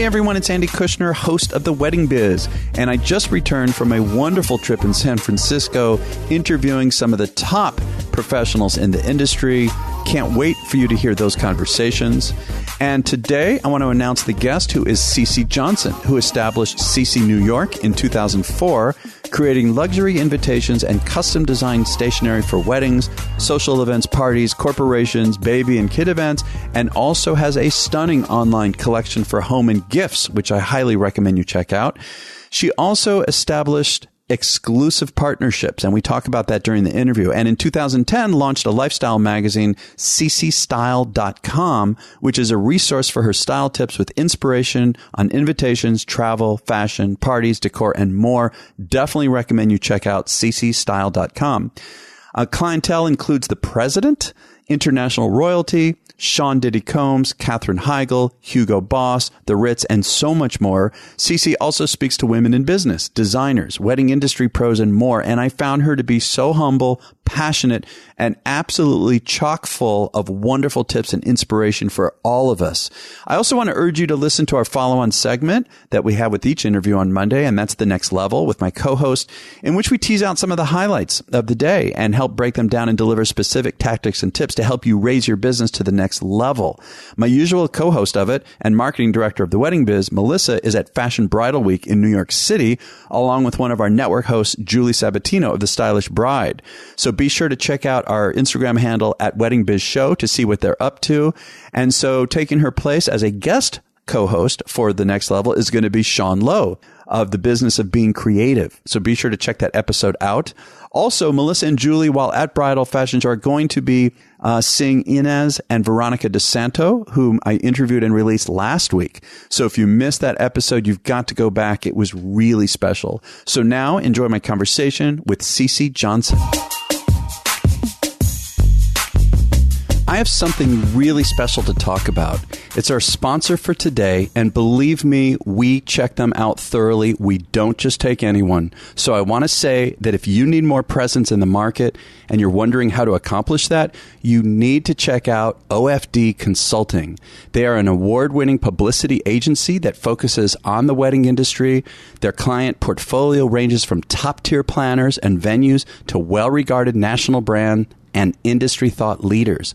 everyone, it's Andy Kushner, host of The Wedding Biz, and I just returned from a wonderful trip in San Francisco interviewing some of the top professionals in the industry. Can't wait for you to hear those conversations. And today, I want to announce the guest, who is Ceci Johnson, who established Ceci New York in 2004, creating luxury invitations and custom-designed stationery for weddings, social events, parties, corporations, baby and kid events, and also has a stunning online collection for home and gifts, which I highly recommend you check out. She also established exclusive partnerships, and we talk about that during the interview. And in 2010, launched a lifestyle magazine, CeciStyle.com, which is a resource for her style tips with inspiration on invitations, travel, fashion, parties, decor, and more. Definitely recommend you check out CeciStyle.com. Clientele includes the president, international royalty, Sean Diddy Combs, Katherine Heigl, Hugo Boss, The Ritz, and so much more. Ceci also speaks to women in business, designers, wedding industry pros, and more. And I found her to be so humble, passionate, and absolutely chock full of wonderful tips and inspiration for all of us. I also want to urge you to listen to our follow-on segment that we have with each interview on Monday, and that's The Next Level with my co-host, in which we tease out some of the highlights of the day and help break them down and deliver specific tactics and tips to help you raise your business to the next level. My usual co-host of it and marketing director of The Wedding Biz, Melissa, is at Fashion Bridal Week in New York City, along with one of our network hosts, Julie Sabatino of The Stylish Bride. So be sure to check out our Instagram handle at Wedding Biz Show to see what they're up to. And so taking her place as a guest co-host for The Next Level is going to be Sean Lowe of The Business of Being Creative. So be sure to check that episode out. Also, Melissa and Julie, while at Bridal Fashion Show, are going to be seeing Inez and Veronica DeSanto, whom I interviewed and released last week. So if you missed that episode, you've got to go back. It was really special. So now enjoy my conversation with Ceci Johnson. I have something really special to talk about. It's our sponsor for today, and believe me, we check them out thoroughly. We don't just take anyone. So I want to say that if you need more presence in the market and you're wondering how to accomplish that, you need to check out OFD Consulting. They are an award-winning publicity agency that focuses on the wedding industry. Their client portfolio ranges from top-tier planners and venues to well-regarded national brand and industry thought leaders.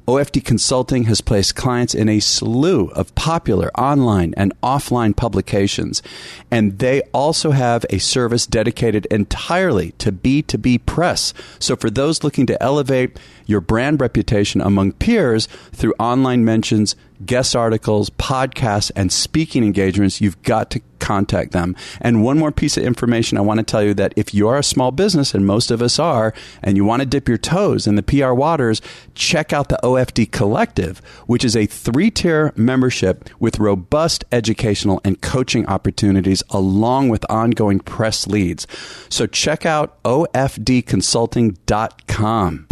OFD Consulting has placed clients in a slew of popular online and offline publications, and they also have a service dedicated entirely to B2B press. So for those looking to elevate your brand reputation among peers through online mentions, guest articles, podcasts, and speaking engagements, you've got to contact them. And one more piece of information, I want to tell you that if you are a small business, and most of us are, and you want to dip your toes in the PR waters, check out the OFD Collective, which is a 3-tier membership with robust educational and coaching opportunities along with ongoing press leads. So check out ofdconsulting.com.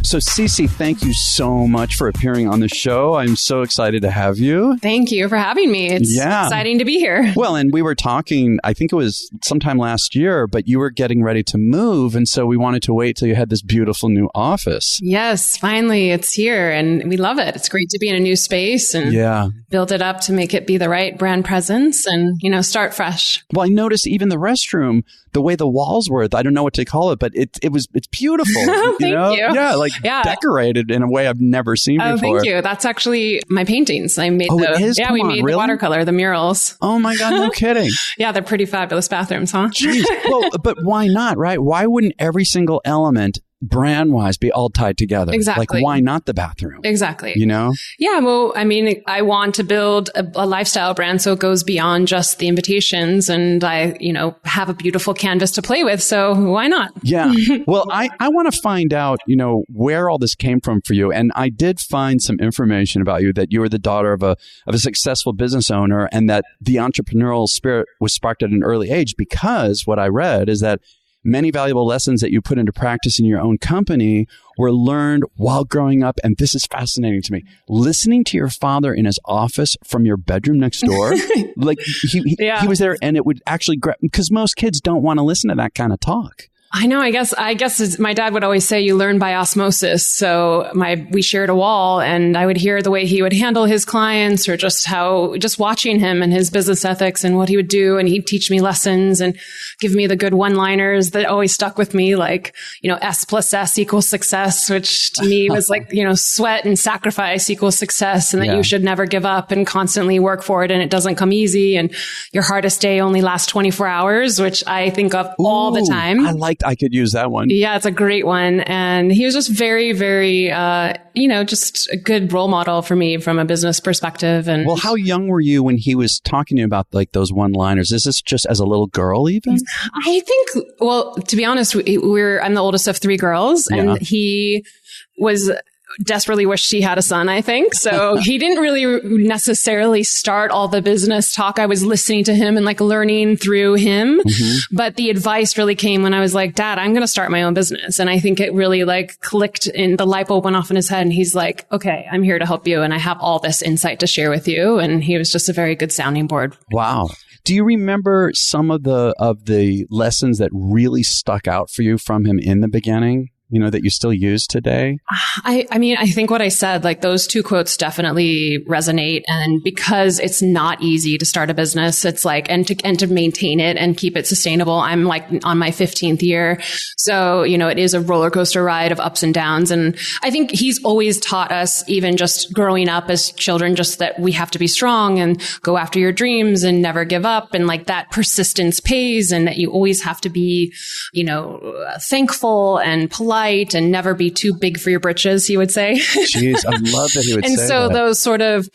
So, Ceci, thank you so much for appearing on the show. I'm so excited to have you. Thank you for having me. It's exciting to be here. Well, and we were talking, I think it was sometime last year, but you were getting ready to move. And so we wanted to wait till you had this beautiful new office. Yes, finally it's here and we love it. It's great to be in a new space and build it up to make it be the right brand presence and, start fresh. Well, I noticed even the restroom, the way the walls were, I don't know what to call it, but it's beautiful. Thank you. Yeah, decorated in a way I've never seen before. Oh, thank you. That's actually my paintings. I made we made the watercolor, the murals. Oh my God, no kidding. Yeah, they're pretty fabulous bathrooms, huh? Jeez. Well, but why not, right? Why wouldn't every single element brand-wise be all tied together? Exactly. Like, why not the bathroom? Exactly. Yeah, well, I mean, I want to build a lifestyle brand so it goes beyond just the invitations and I, have a beautiful canvas to play with. So why not? Yeah. Well, I want to find out, where all this came from for you. And I did find some information about you that you were the daughter of a successful business owner and that the entrepreneurial spirit was sparked at an early age, because what I read is that many valuable lessons that you put into practice in your own company were learned while growing up. And this is fascinating to me. Listening to your father in his office from your bedroom next door. Like he was there and it would actually, because most kids don't want to listen to that kind of talk. I know. I guess my dad would always say you learn by osmosis. So we shared a wall, and I would hear the way he would handle his clients, or just watching him and his business ethics and what he would do. And he'd teach me lessons and give me the good one-liners that always stuck with me. Like, S plus S equals success, which to me was like, sweat and sacrifice equals success, and that you should never give up and constantly work for it. And it doesn't come easy. And your hardest day only lasts 24 hours, which I think of all the time. I could use that one. Yeah, it's a great one. And he was just very, very, just a good role model for me from a business perspective. And well, how young were you when he was talking to you about like those one-liners? Is this just as a little girl even? I think, well, to be honest, I'm the oldest of 3 girls, and he was desperately wished he had a son, I think. So he didn't really necessarily start all the business talk. I was listening to him and like learning through him. Mm-hmm. But the advice really came when I was like, Dad, I'm going to start my own business. And I think it really like clicked, and the light bulb went off in his head, and he's like, okay, I'm here to help you. And I have all this insight to share with you. And he was just a very good sounding board. Wow. Do you remember some of the lessons that really stuck out for you from him in the beginning? That you still use today? I mean, I think what I said, like those 2 quotes definitely resonate. And because it's not easy to start a business, it's like, and to maintain it and keep it sustainable. I'm like on my 15th year. So, it is a roller coaster ride of ups and downs. And I think he's always taught us, even just growing up as children, just that we have to be strong and go after your dreams and never give up. And like that persistence pays, and that you always have to be, thankful and polite and never be too big for your britches, he would say. Jeez, I love that he would say that. And so those sort of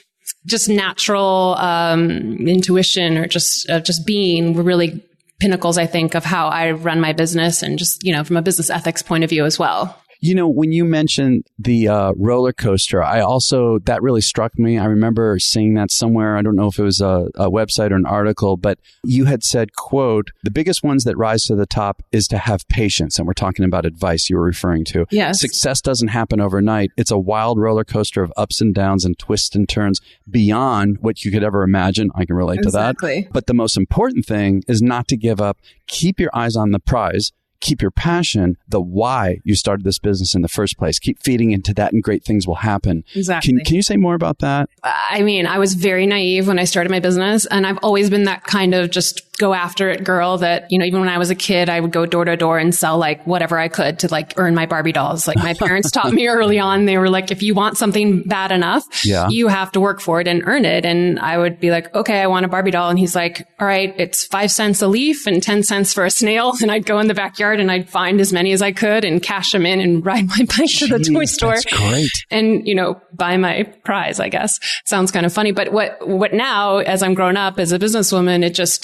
just natural intuition, or just being, were really pinnacles, I think, of how I run my business, and just, from a business ethics point of view as well. When you mentioned the roller coaster, that really struck me. I remember seeing that somewhere. I don't know if it was a website or an article, but you had said, quote, the biggest ones that rise to the top is to have patience. And we're talking about advice you were referring to. Yes. Success doesn't happen overnight. It's a wild roller coaster of ups and downs and twists and turns beyond what you could ever imagine. I can relate to that. But the most important thing is not to give up. Keep your eyes on the prize. Keep your passion, the why you started this business in the first place. Keep feeding into that, and great things will happen. Exactly. Can you say more about that? I mean, I was very naive when I started my business, and I've always been that kind of just go after it girl that, even when I was a kid, I would go door to door and sell like whatever I could to like earn my Barbie dolls. Like my parents taught me early on, they were like, if you want something bad enough, you have to work for it and earn it. And I would be like, okay, I want a Barbie doll. And he's like, all right, it's 5 cents a leaf and 10 cents for a snail. And I'd go in the backyard and I'd find as many as I could and cash them in and ride my bike to the toy store. That's great. And, buy my prize, I guess. Sounds kind of funny. But what now, as I'm grown up as a businesswoman,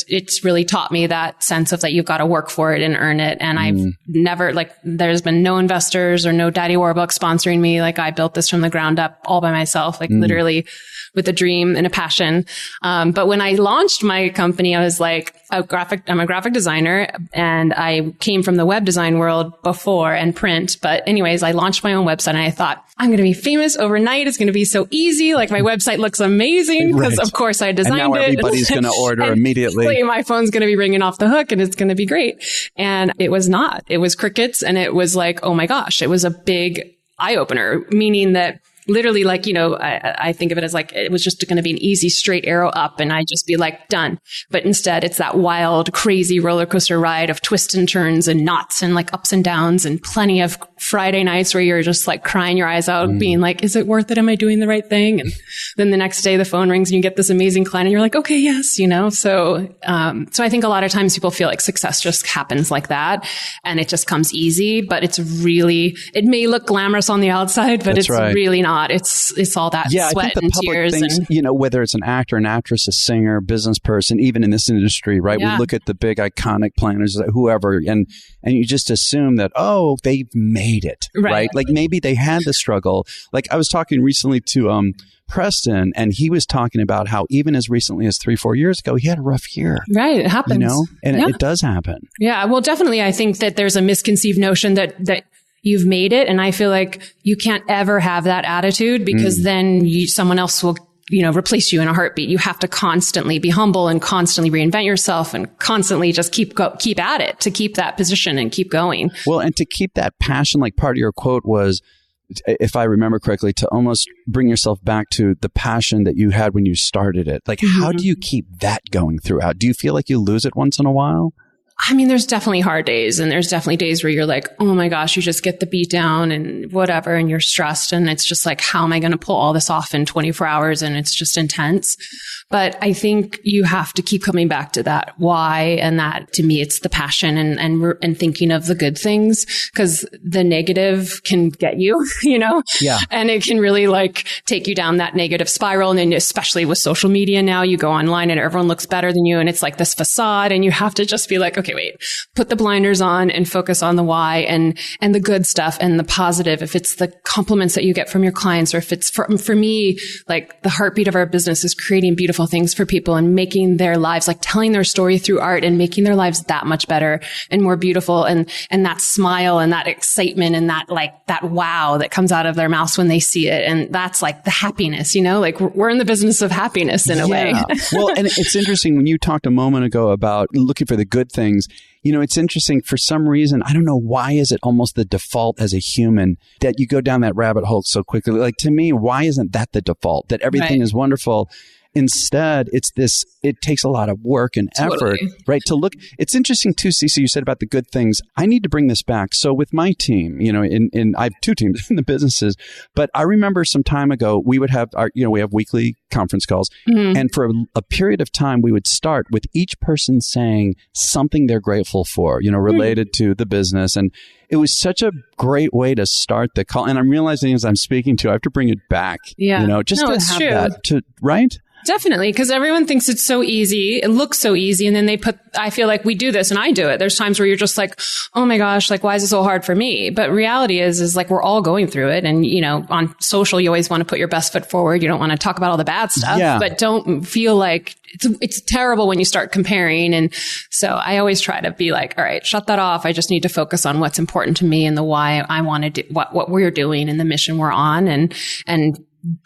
it's really taught me that sense of that you've got to work for it and earn it. And I've never, there's been no investors or no Daddy Warbucks sponsoring me. Like I built this from the ground up all by myself, literally with a dream and a passion. But when I launched my company, I was like, I'm a graphic designer, and I came from the web design world before and print. But anyways, I launched my own website, and I thought, I'm going to be famous overnight. It's going to be so easy. Like my website looks amazing because of course I designed it. And now everybody's going to order immediately. My phone's going to be ringing off the hook, and it's going to be great. And it was not. It was crickets. And it was like, oh my gosh, it was a big eye opener, meaning that literally, I think of it as like, it was just going to be an easy straight arrow up, and I'd just be like, done. But instead, it's that wild, crazy roller coaster ride of twists and turns and knots and like ups and downs, and plenty of Friday nights where you're just like crying your eyes out, being like, is it worth it? Am I doing the right thing? And then the next day the phone rings and you get this amazing client and you're like, okay, yes, So I think a lot of times people feel like success just happens like that, and it just comes easy, but it may look glamorous on the outside, but it's really not. It's all that sweat and tears. Thinks, whether it's an actor, an actress, a singer, business person, even in this industry, right? Yeah. We look at the big iconic planners, whoever, and you just assume that, oh, they've made it, right? Like maybe they had the struggle. Like I was talking recently to Preston, and he was talking about how even as recently as 3-4 years ago, he had a rough year. Right. It happens. And it does happen. Yeah. Well, definitely. I think that there's a misconceived notion that you've made it. And I feel like you can't ever have that attitude, because then someone else will replace you in a heartbeat. You have to constantly be humble and constantly reinvent yourself and constantly just keep at it to keep that position and keep going. Well, and to keep that passion, like part of your quote was, if I remember correctly, to almost bring yourself back to the passion that you had when you started it. Like, how do you keep that going throughout? Do you feel like you lose it once in a while? I mean, there's definitely hard days, and there's definitely days where you're like, oh my gosh, you just get the beat down and whatever, and you're stressed. And it's just like, how am I going to pull all this off in 24 hours? And it's just intense. But I think you have to keep coming back to that why. And that, to me, it's the passion and thinking of the good things, because the negative can get you, Yeah. And it can really like take you down that negative spiral. And then especially with social media now, you go online and everyone looks better than you. And it's like this facade, and you have to just be like, okay, wait, put the blinders on and focus on the why and the good stuff and the positive. If it's the compliments that you get from your clients, or if it's for me, like the heartbeat of our business is creating beautiful things for people and making their lives, like telling their story through art and making their lives that much better and more beautiful. And that smile and that excitement and that wow that comes out of their mouths when they see it. And that's like the happiness, like we're in the business of happiness in a way. Well, and it's interesting when you talked a moment ago about looking for the good things. It's interesting for some reason. I don't know why is it almost the default as a human that you go down that rabbit hole so quickly. Like, to me, why isn't that the default, that everything is wonderful? Instead, it takes a lot of work and effort, right? To look, it's interesting too, Ceci, you said about the good things. I need to bring this back. So with my team, I have two teams in the businesses, but I remember some time ago, we would have we have weekly conference calls. And for a period of time, we would start with each person saying something they're grateful for, related to the business. And it was such a great way to start the call. And I'm realizing as I'm speaking to, I have to bring it back, just to have that, right? Definitely, because everyone thinks it's so easy. It looks so easy. And then I feel like we do this and I do it. There's times where you're just like, oh my gosh, like, why is it so hard for me? But reality is like, we're all going through it. And, on social, you always want to put your best foot forward. You don't want to talk about all the bad stuff, but don't feel like it's terrible when you start comparing. And so I always try to be like, all right, shut that off. I just need to focus on what's important to me and the why I want to do what we're doing and the mission we're on and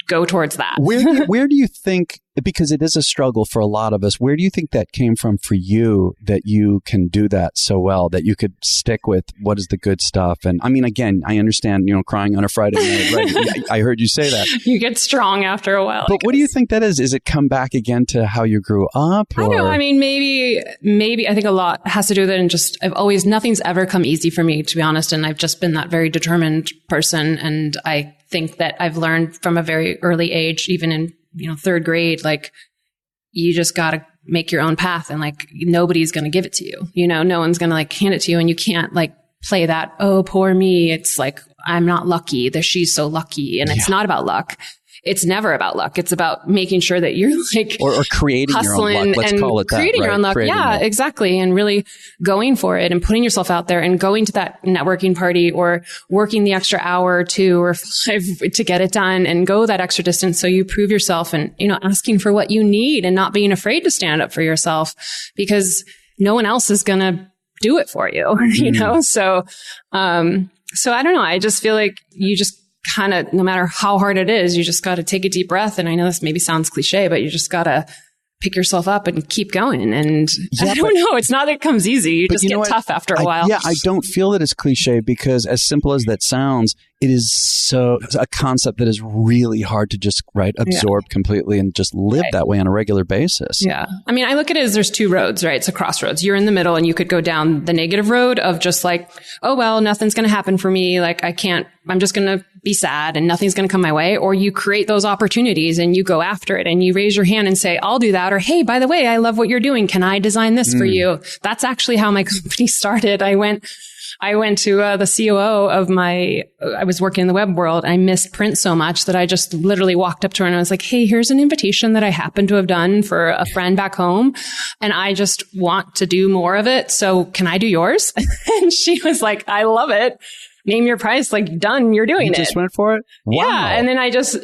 go towards that. Where do you think, because it is a struggle for a lot of us, where do you think that came from for you, that you can do that so well, that you could stick with what is the good stuff? And I mean, again, I understand, crying on a Friday night, right? I heard you say that. You get strong after a while. But what do you think that is? Is it come back again to how you grew up? Or? I don't know. I mean, maybe I think a lot has to do with it. And nothing's ever come easy for me, to be honest. And I've just been that very determined person. And I think that I've learned from a very early age, even in, third grade, like, you just got to make your own path, and like, nobody's going to give it to you. No one's going to like hand it to you, and you can't like play that, oh, poor me. It's like, I'm not lucky, that she's so lucky. And it's not about luck. It's never about luck. It's about making sure that you're like or creating your own luck. Let's call it that. Creating your own luck. Exactly. And really going for it and putting yourself out there and going to that networking party or working the extra hour or 2 or 5 to get it done and go that extra distance. So you prove yourself and, asking for what you need and not being afraid to stand up for yourself, because no one else is going to do it for you, So I don't know. I just feel like you just kind of, no matter how hard it is, you just got to take a deep breath. And I know this maybe sounds cliche, but you just got to pick yourself up and keep going. And I don't know. It's not that it comes easy. You just get tough after a while. I don't feel that it's cliche, because as simple as that sounds, it is so a concept that is really hard to just absorb completely and just live that way on a regular basis. Yeah. I mean, I look at it as there's 2 roads, right? It's a crossroads. You're in the middle, and you could go down the negative road of just like, oh, well, nothing's going to happen for me. Like, I'm just going to be sad and nothing's going to come my way. Or you create those opportunities and you go after it and you raise your hand and say, I'll do that. Or, hey, by the way, I love what you're doing. Can I design this for you? That's actually how my company started. I went to the COO of I was working in the web world. I missed print so much that I just literally walked up to her and I was like, hey, here's an invitation that I happen to have done for a friend back home. And I just want to do more of it. So can I do yours? And she was like, I love it. Name your price, like done, you're doing it. You just went for it? Wow. Yeah. And then I just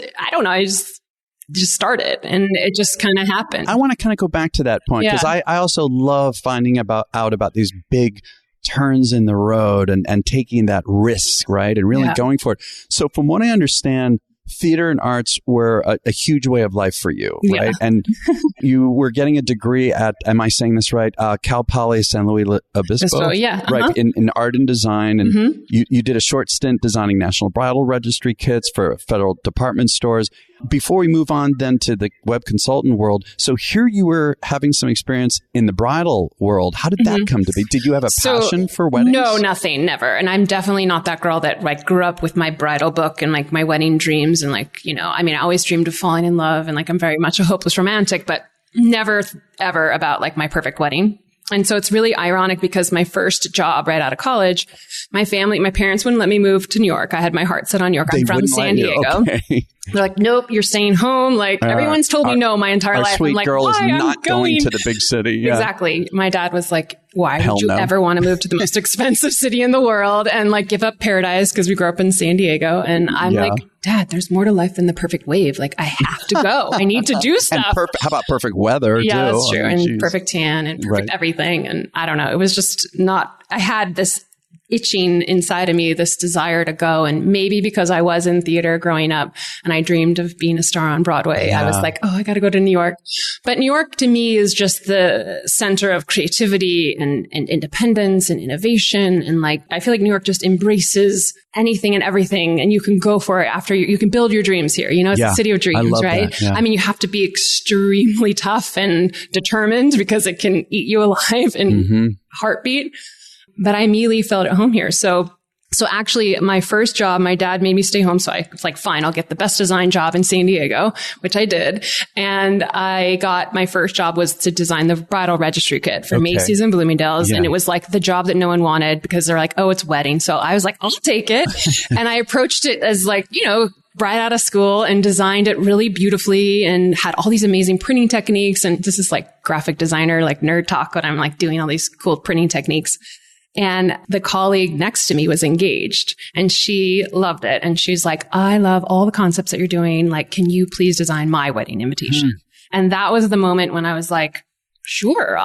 started and it just kind of happened. I want to kind of go back to that point, because I also love finding out about these big turns in the road and taking that risk, right? And really going for it. So from what I understand, theater and arts were a huge way of life for you, right? Yeah. And you were getting a degree at, am I saying this right? Cal Poly San Luis Obispo? Yeah. Right, in art and design. And you did a short stint designing national bridal registry kits for federal department stores. Before we move on then to the web consultant world, so here you were having some experience in the bridal world. How did that come to be? Did you have a passion for weddings? No, nothing, never. And I'm definitely not that girl that like grew up with my bridal book and like my wedding dreams and like, you know, I mean, I always dreamed of falling in love and like I'm very much a hopeless romantic, but never ever about like my perfect wedding. And so it's really ironic because my first job right out of college, my parents wouldn't let me move to New York. I had my heart set on New York. I'm from San Diego. Okay. They're like, nope, you're staying home. Like everyone's told me no my entire life. Sweet I'm like, girl is why? not going to the big city. Yeah. Exactly. My dad was like, why would you ever want to move to the most expensive city in the world and like give up paradise? Because we grew up in San Diego. And I'm like, Dad, there's more to life than the perfect wave. Like I have to go. I need to do stuff. And how about perfect weather too? Yeah, that's true. And perfect tan and perfect everything. And I don't know. It was just I had this itching inside of me, this desire to go. And maybe because I was in theater growing up and I dreamed of being a star on Broadway, I was like, oh, I got to go to New York. But New York to me is just the center of creativity and independence and innovation. And like, I feel like New York just embraces anything and everything. And you can go for it after you can build your dreams here. You know, it's the city of dreams, right? That, yeah. I mean, you have to be extremely tough and determined because it can eat you alive in heartbeat. But I immediately felt at home here. So actually my first job, my dad made me stay home. So I was like, fine, I'll get the best design job in San Diego, which I did. And my first job was to design the bridal registry kit for Macy's and Bloomingdale's. Yeah. And it was like the job that no one wanted because they're like, oh, it's wedding. So I was like, I'll take it. And I approached it as like, you know, right out of school and designed it really beautifully and had all these amazing printing techniques. And this is like graphic designer, like nerd talk, but I'm like doing all these cool printing techniques. And the colleague next to me was engaged and she loved it. And she's like, I love all the concepts that you're doing. Like, can you please design my wedding invitation? And that was the moment when I was like, sure,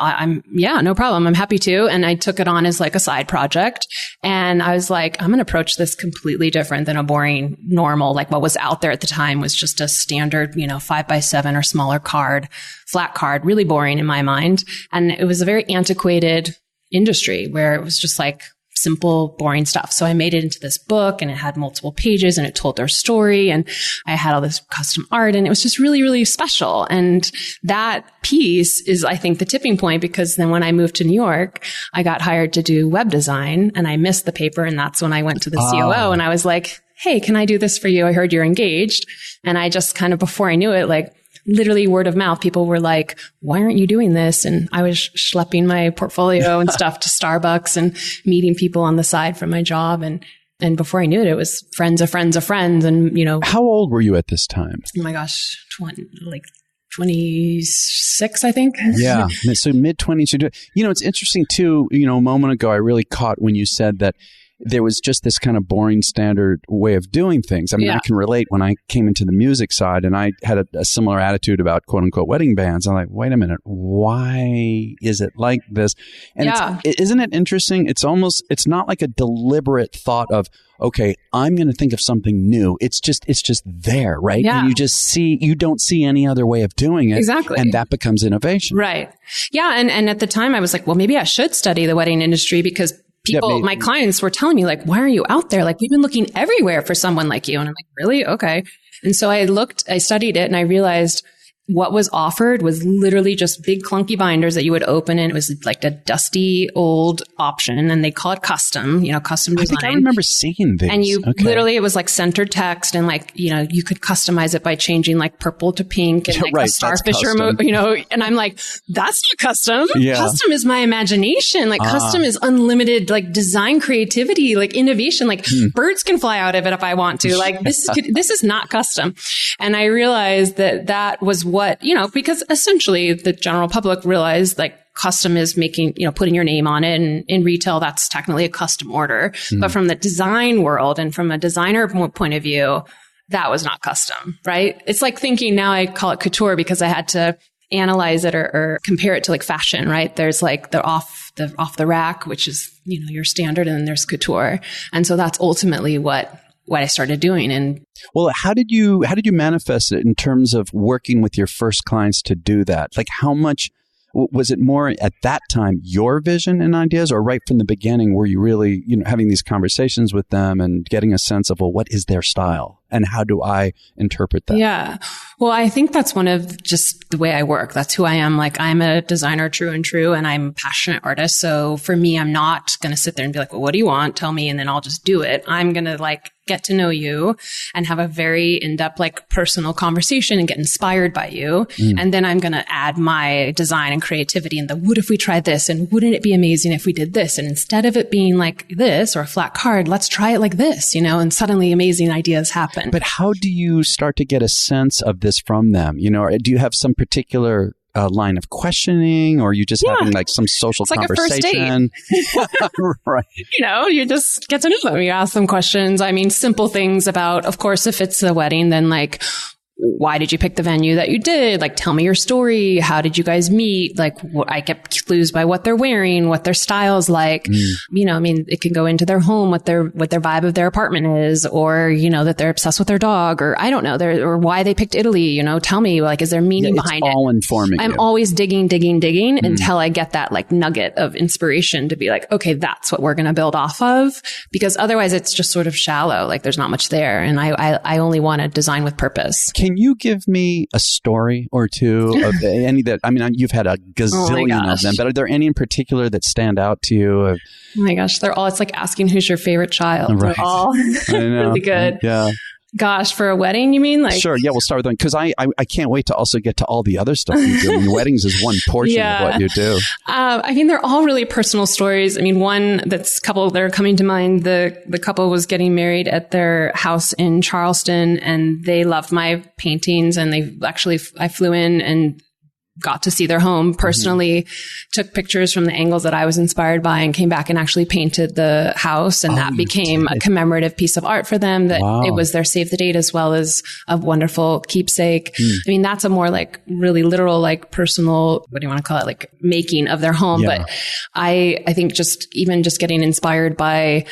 no problem. I'm happy to. And I took it on as like a side project. And I was like, I'm going to approach this completely different than a boring, normal, like what was out there at the time was just a standard, 5x7 or smaller card, flat card, really boring in my mind. And it was a very antiquated industry where it was just like simple, boring stuff. So I made it into this book and it had multiple pages and it told their story and I had all this custom art and it was just really, really special. And that piece is, I think, the tipping point because then when I moved to New York, I got hired to do web design and I missed the paper. And that's when I went to the COO and I was like, hey, can I do this for you? I heard you're engaged. And I just kind of, before I knew it, like, literally word of mouth, people were like, why aren't you doing this? And I was schlepping my portfolio and stuff to Starbucks and meeting people on the side from my job. And before I knew it, it was friends of friends of friends. And, How old were you at this time? Oh my gosh, 26, I think. Yeah. So mid-20s. It's interesting too, a moment ago, I really caught when you said that there was just this kind of boring standard way of doing things. I mean, I can relate when I came into the music side and I had a similar attitude about quote unquote wedding bands. I'm like, wait a minute, why is it like this? And isn't it interesting? It's not like a deliberate thought of, okay, I'm going to think of something new. It's just there, right? Yeah. And you don't see any other way of doing it. Exactly. And that becomes innovation. Right. Yeah. And at the time I was like, well, maybe I should study the wedding industry because my clients were telling me like, why are you out there? Like, we've been looking everywhere for someone like you. And I'm like, really? Okay. And so I studied it and I realized what was offered was literally just big clunky binders that you would open and it was like a dusty old option and they call it custom, custom design. I think I remember seeing these. And literally it was like centered text and like, you could customize it by changing like purple to pink and like a starfish and I'm like, that's not custom. Yeah. Custom is my imagination. Like custom is unlimited, like design creativity, like innovation, like birds can fly out of it if I want to. Like this is not custom. And I realized that was what, because essentially the general public realized like custom is making, putting your name on it. And in retail, that's technically a custom order. But from the design world and from a designer point of view, that was not custom, right? It's like thinking now I call it couture because I had to analyze it or compare it to like fashion, right? There's like the off the rack, which is, your standard, and then there's couture. And so that's ultimately what what I started doing. And well, how did you manifest it in terms of working with your first clients to do that? Like how much was it more at that time your vision and ideas, or right from the beginning were you really, having these conversations with them and getting a sense of, well, what is their style and how do I interpret that? Yeah. Well, I think that's one of just the way I work. That's who I am. Like I'm a designer true and true, and I'm a passionate artist. So for me, I'm not going to sit there and be like, well, what do you want? Tell me. And then I'll just do it. I'm going to get to know you and have a very in-depth, personal conversation and get inspired by you. And then I'm going to add my design and creativity and what if we tried this? And wouldn't it be amazing if we did this? And instead of it being like this or a flat card, let's try it like this, and suddenly amazing ideas happen. But how do you start to get a sense of this from them? Or do you have some particular line of questioning, or are you just having some social conversation? It's like a first date. Right. You just get to know them. You ask them questions. I mean, simple things about, of course, if it's a wedding, then why did you pick the venue that you did? Tell me your story. How did you guys meet? I get clues by what they're wearing, what their style's like. It can go into their home, what their vibe of their apartment is, or, that they're obsessed with their dog, or I don't know, or why they picked Italy. Tell me, is there meaning behind it? It's all informing. I'm always digging until I get that nugget of inspiration to be okay, that's what we're going to build off of, because otherwise it's just sort of shallow. There's not much there. And I only want to design with purpose. Can you give me a story or two of any that, you've had a gazillion of them, but are there any in particular that stand out to you? Oh my gosh, they're all, it's like asking who's your favorite child. Right. They're all really good. Yeah. Gosh, for a wedding, you mean? Sure. Yeah, we'll start with one because I can't wait to also get to all the other stuff you do. Weddings is one portion of what you do. They're all really personal stories. One couple that are coming to mind. The couple was getting married at their house in Charleston, and they loved my paintings. And I flew in and got to see their home personally, took pictures from the angles that I was inspired by, and came back and actually painted the house. And that became a commemorative piece of art for them. That it was their save the date as well as a wonderful keepsake. That's a more really literal, personal, what do you want to call it? Making of their home. Yeah. But I think just getting inspired by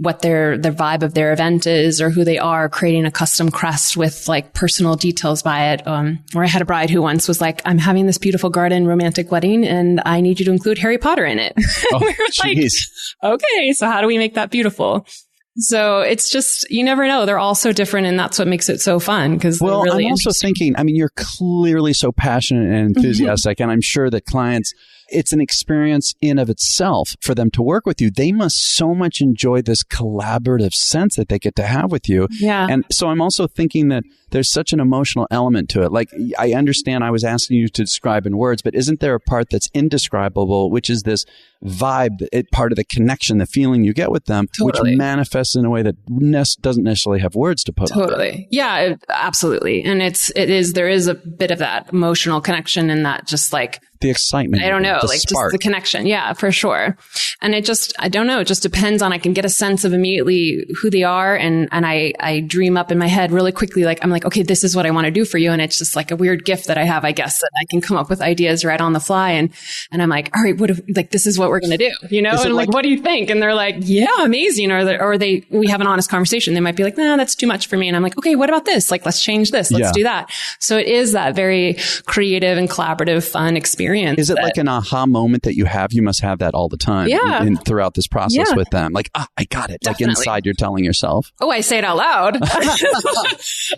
what their vibe of their event is or who they are, creating a custom crest with personal details by it. Or I had a bride who once was I'm having this beautiful garden romantic wedding and I need you to include Harry Potter in it. Oh, we were okay, so how do we make that beautiful? So it's just, you never know. They're all so different, and that's what makes it so fun. Well, really I'm also thinking, you're clearly so passionate and enthusiastic, and I'm sure that clients, it's an experience in of itself for them to work with you. They must so much enjoy this collaborative sense that they get to have with you. Yeah. And so I'm also thinking that there's such an emotional element to it. I understand I was asking you to describe in words, but isn't there a part that's indescribable, which is this vibe, part of the connection, the feeling you get with them, which manifests in a way that doesn't necessarily have words to put on it. Totally. Yeah, absolutely. And there is a bit of that emotional connection in that, just the excitement. I don't know, just the connection. Yeah, for sure. And I don't know, it just depends on, I can get a sense of immediately who they are. And I dream up in my head really quickly. I'm okay, this is what I want to do for you. And it's just a weird gift that I have, I guess, that I can come up with ideas right on the fly. And I'm all right, what if, this is what we're going to do, and what do you think? And they're yeah, amazing. We have an honest conversation. They might be nah, that's too much for me. And I'm okay, what about this? Let's change this. Let's do that. So it is that very creative and collaborative, fun experience. Is it an aha moment that you have? You must have that all the time throughout this process with them. I got it. Definitely. Inside you're telling yourself. Oh, I say it out loud.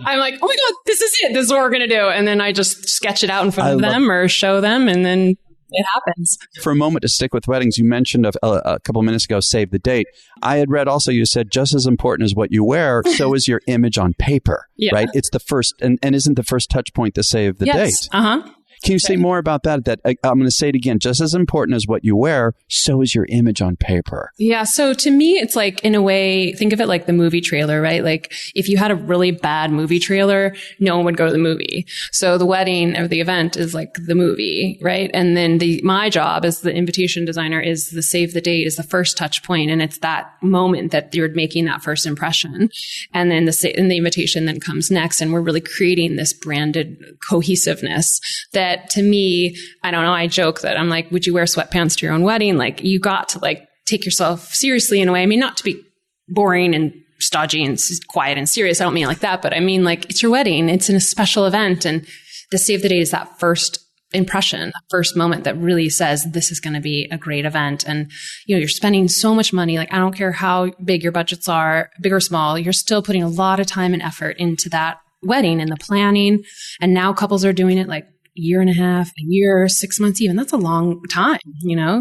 I'm oh my God, this is it. This is what we're going to do. And then I just sketch it out in front of them or show them, and then it happens. For a moment, to stick with weddings, you mentioned a couple of minutes ago, save the date. I had read also, you said just as important as what you wear, so is your image on paper, right? It's the first, and isn't the first touch point to save the date? Uh-huh. Can you say more about that? I'm going to say it again. Just as important as what you wear, so is your image on paper. Yeah. So to me, it's in a way, think of it like the movie trailer, right? If you had a really bad movie trailer, no one would go to the movie. So the wedding or the event is the movie, right? And then my job as the invitation designer is the save the date is the first touch point. And it's that moment that you're making that first impression. And then the invitation then comes next. And we're really creating this branded cohesiveness that, to me, I don't know, I joke that I'm would you wear sweatpants to your own wedding? You got to take yourself seriously in a way. Not to be boring and stodgy and quiet and serious. I don't mean it like that, but I mean like it's your wedding. It's in a special event. And the save the date is that first impression, that first moment that really says this is going to be a great event. And, you're spending so much money. Like, I don't care how big your budgets are, big or small, you're still putting a lot of time and effort into that wedding and the planning. And now couples are doing it like a year and a half, a year, 6 months even. That's a long time,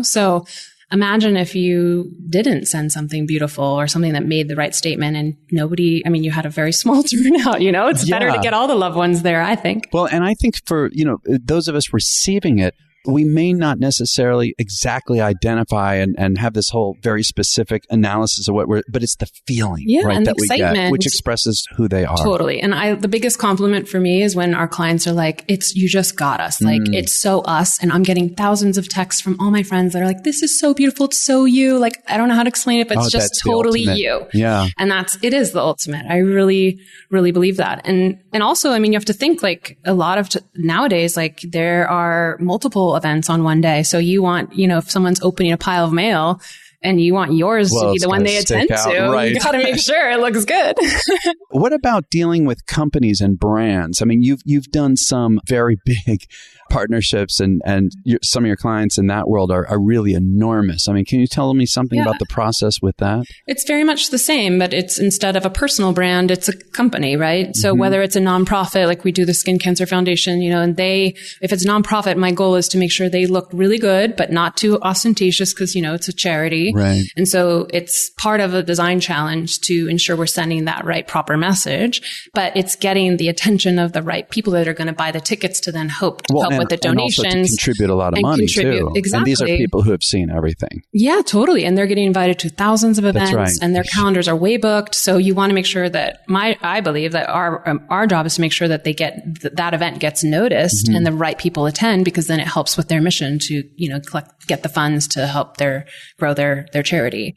So imagine if you didn't send something beautiful or something that made the right statement and you had a very small turnout, it's better to get all the loved ones there, I think. Well, and I think for, those of us receiving it, we may not necessarily exactly identify and have this whole very specific analysis of but it's the feeling, right, that we get, which expresses who they are. Totally. And the biggest compliment for me is when our clients are like, you just got us. Like, it's so us. And I'm getting thousands of texts from all my friends that are like, this is so beautiful. It's so you. Like, I don't know how to explain it, but it's just totally you. Yeah. And it is the ultimate. I really, really believe that. And also, you have to think like a lot of nowadays, like there are multiple events on one day. So you want, if someone's opening a pile of mail and you want yours to be the one they attend to, right. You got to make sure it looks good. What about dealing with companies and brands? You've done some very big partnerships and some of your clients in that world are really enormous. Can you tell me something about the process with that? It's very much the same, but it's instead of a personal brand, it's a company, right? So whether it's a nonprofit, like we do the Skin Cancer Foundation, and if it's a nonprofit, my goal is to make sure they look really good, but not too ostentatious because, it's a charity. Right. And so it's part of a design challenge to ensure we're sending that right proper message, but it's getting the attention of the right people that are going to buy the tickets to then help with the donations. And also to contribute a lot of money too. Exactly. And these are people who have seen everything. Yeah, totally. And they're getting invited to thousands of events. That's right. And their calendars are way booked. So you want to make sure that I believe that our job is to make sure that they get that event gets noticed and the right people attend, because then it helps with their mission to, get the funds to help grow their charity.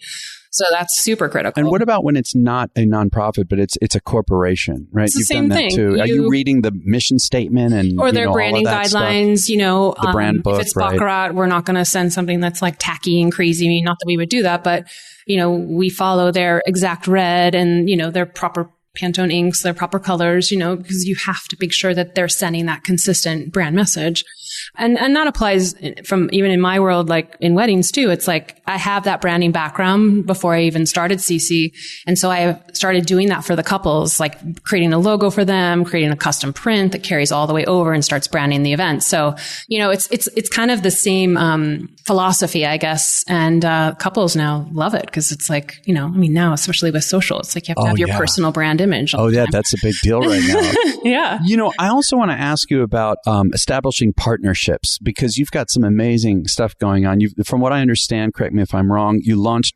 So that's super critical. And what about when it's not a nonprofit, but it's a corporation, right? It's the same thing. Too. Are you reading the mission statement or their branding guidelines? Stuff? The brand book, if it's baccarat, we're not going to send something that's like tacky and crazy. Not that we would do that, but we follow their exact red and their proper Pantone inks, their proper colors. Because you have to make sure that they're sending that consistent brand message. And that applies from even in my world, like in weddings too. It's like I have that branding background before I even started Ceci. And so I started doing that for the couples, like creating a logo for them, creating a custom print that carries all the way over and starts branding the event. So, it's kind of the same philosophy, I guess. And couples now love it because it's like, now, especially with social, it's like you have to have your personal brand image. Oh, yeah. That's a big deal right now. Yeah. I also want to ask you about establishing partnerships, because you've got some amazing stuff going on. From what I understand, correct me if I'm wrong, you launched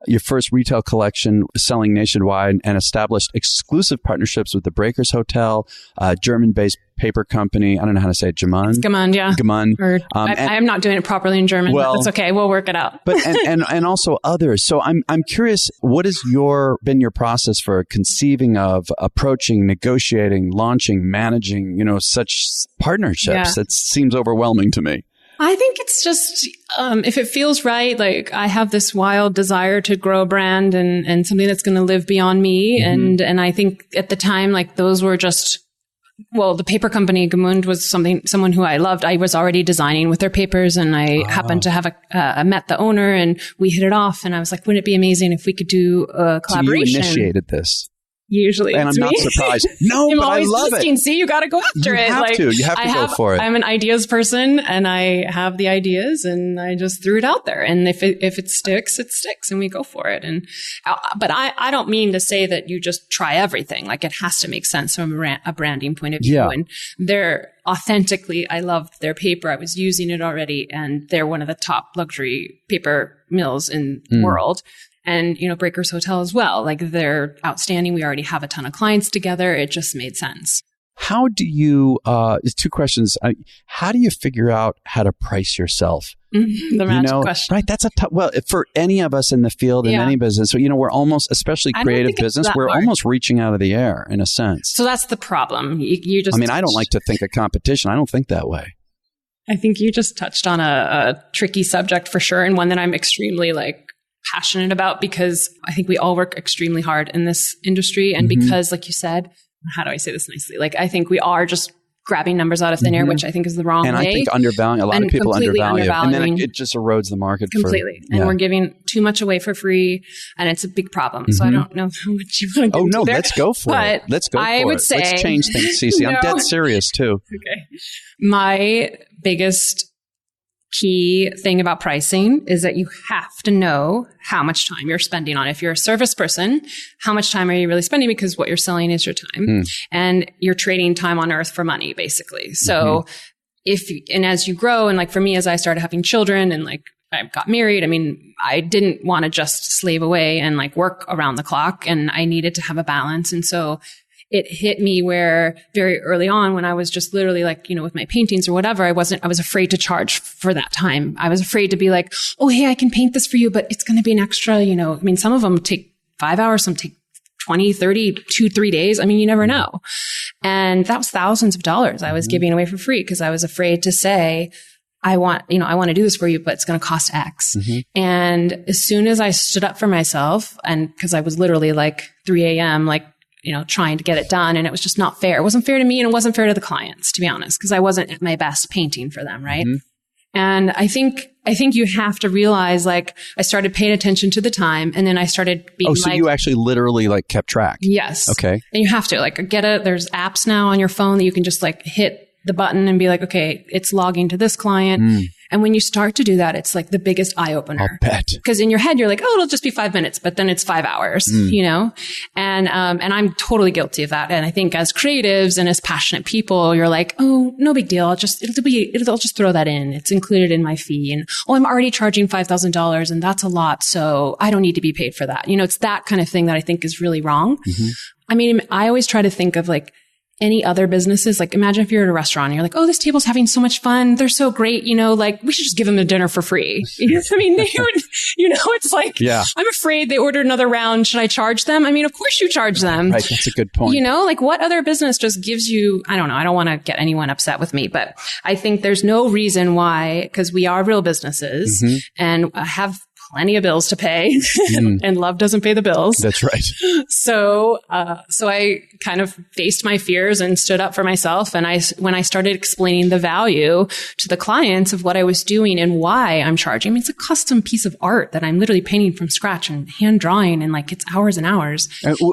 your first retail collection selling nationwide and established exclusive partnerships with the Breakers Hotel, a German-based paper company. I don't know how to say it. Gamund? Gamund, yeah. Gamund. I am not doing it properly in German, but it's okay. We'll work it out. But and also others. So I'm curious, what has been your process for conceiving of, approaching, negotiating, launching, managing, such partnerships? That seems overwhelming to me. I think it's just, if it feels right, like I have this wild desire to grow a brand and something that's going to live beyond me. And I think at the time, like those were just, the paper company Gamund was someone who I loved. I was already designing with their papers, and I happened to have I met the owner and we hit it off. And I was like, wouldn't it be amazing if we could do a collaboration? So you initiated this. Usually, and it's I'm not surprised. No, but I love it. See, you got to go after it. You have to go for it. I'm an ideas person, and I have the ideas, and I just threw it out there. And if it sticks, it sticks, and we go for it. And but I don't mean to say that you just try everything. Like it has to make sense from a branding point of view. Yeah. And they're authentically, I loved their paper. I was using it already, and they're one of the top luxury paper mills in the world. And, Breakers Hotel as well. Like they're outstanding. We already have a ton of clients together. It just made sense. How do you, there's two questions. How do you figure out how to price yourself? The magic question. Right. That's for any of us in the field, in any business. So, we're almost, especially creative business, we're almost reaching out of the air in a sense. So that's the problem. You just, I don't like to think of competition. I don't think that way. I think you just touched on a tricky subject for sure. And one that I'm extremely passionate about because I think we all work extremely hard in this industry. And because, like you said, how do I say this nicely? Like, I think we are just grabbing numbers out of thin air, which I think is the wrong way. And I think undervaluing, a lot of people undervalue. And then it just erodes the market. Completely. And we're giving too much away for free. And it's a big problem. So I don't know how much you want to get into there. Let's go for it. Let's go for it. I would say, let's change things, Ceci. I'm dead serious too. Okay. My biggest key thing about pricing is that you have to know how much time you're spending on it. If you're a service person, how much time are you really spending? Because what you're selling is your time and you're trading time on earth for money, basically. So and as you grow, and like for me, as I started having children and like I got married, I mean, I didn't want to just slave away and like work around the clock, and I needed to have a balance. And so it hit me where very early on when I was just literally like, with my paintings or whatever, I was afraid to charge for that time. I was afraid to be like, oh, hey, I can paint this for you, but it's going to be an extra, I mean, some of them take 5 hours, some take 20, 30, 2, 3 days. I mean, you never know. And that was thousands of dollars I was giving away for free because I was afraid to say, I want to do this for you, but it's going to cost X. And as soon as I stood up for myself, and because I was literally like 3 a.m., like, trying to get it done. And it was just not fair. It wasn't fair to me and it wasn't fair to the clients, to be honest, because I wasn't at my best painting for them. Right. And I think you have to realize, like, I started paying attention to the time, and then I started being so you actually literally like kept track. Yes. Okay. And you have to there's apps now on your phone that you can just like hit the button and be like, okay, it's logging to this client. And when you start to do that, it's like the biggest eye opener. I'll bet. Because in your head, you're like, oh, it'll just be 5 minutes, but then it's 5 hours, And I'm totally guilty of that. And I think as creatives and as passionate people, you're like, oh, no big deal. I'll just throw that in. It's included in my fee. And I'm already charging $5,000 and that's a lot. So I don't need to be paid for that. It's that kind of thing that I think is really wrong. I mean, I always try to think of like, any other businesses, like imagine if you're at a restaurant and you're like, oh, this table's having so much fun. They're so great. Like we should just give them a dinner for free. I mean, they would, it's like, I'm afraid they ordered another round. Should I charge them? I mean, of course you charge them. Right. That's a good point. Like what other business just gives you, I don't know. I don't want to get anyone upset with me, but I think there's no reason why, because we are real businesses and have plenty of bills to pay and love doesn't pay the bills. That's right. So I kind of faced my fears and stood up for myself. And when I started explaining the value to the clients of what I was doing and why I'm charging, I mean, it's a custom piece of art that I'm literally painting from scratch and hand drawing, and like it's hours and hours.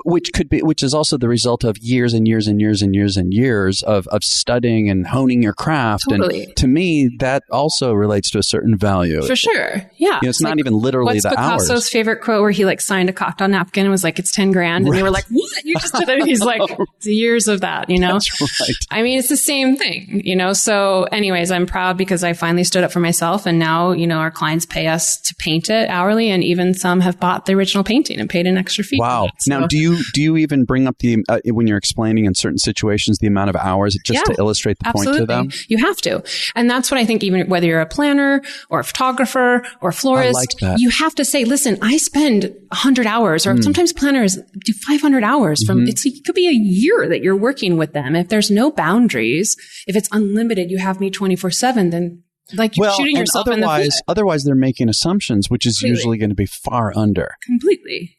Which is also the result of years and years and years and years and years of studying and honing your craft. Totally. And to me, that also relates to a certain value. For sure. Yeah. It's not even literally the hours. What's Picasso's favorite quote where he like signed a cocktail napkin and was like, it's 10 grand. And they were like, what? You just did it. He's like, it's years of that, That's right. I mean, it's the same thing, So anyways, I'm proud because I finally stood up for myself, and now, our clients pay us to paint it hourly, and even some have bought the original painting and paid an extra fee. Wow. Now, do you even bring up the, when you're explaining in certain situations, the amount of hours just to illustrate the point to them? You have to. And that's what I think, even whether you're a planner or a photographer or a florist, I like that. You have to say, listen, I spend 100 hours, or sometimes planners do 500 hours it could be a year that you're working with them. If there's no boundaries, if it's unlimited, you have me 24/7, then like you're shooting yourself in the foot. Otherwise they're making assumptions, which is usually going to be far under. Completely.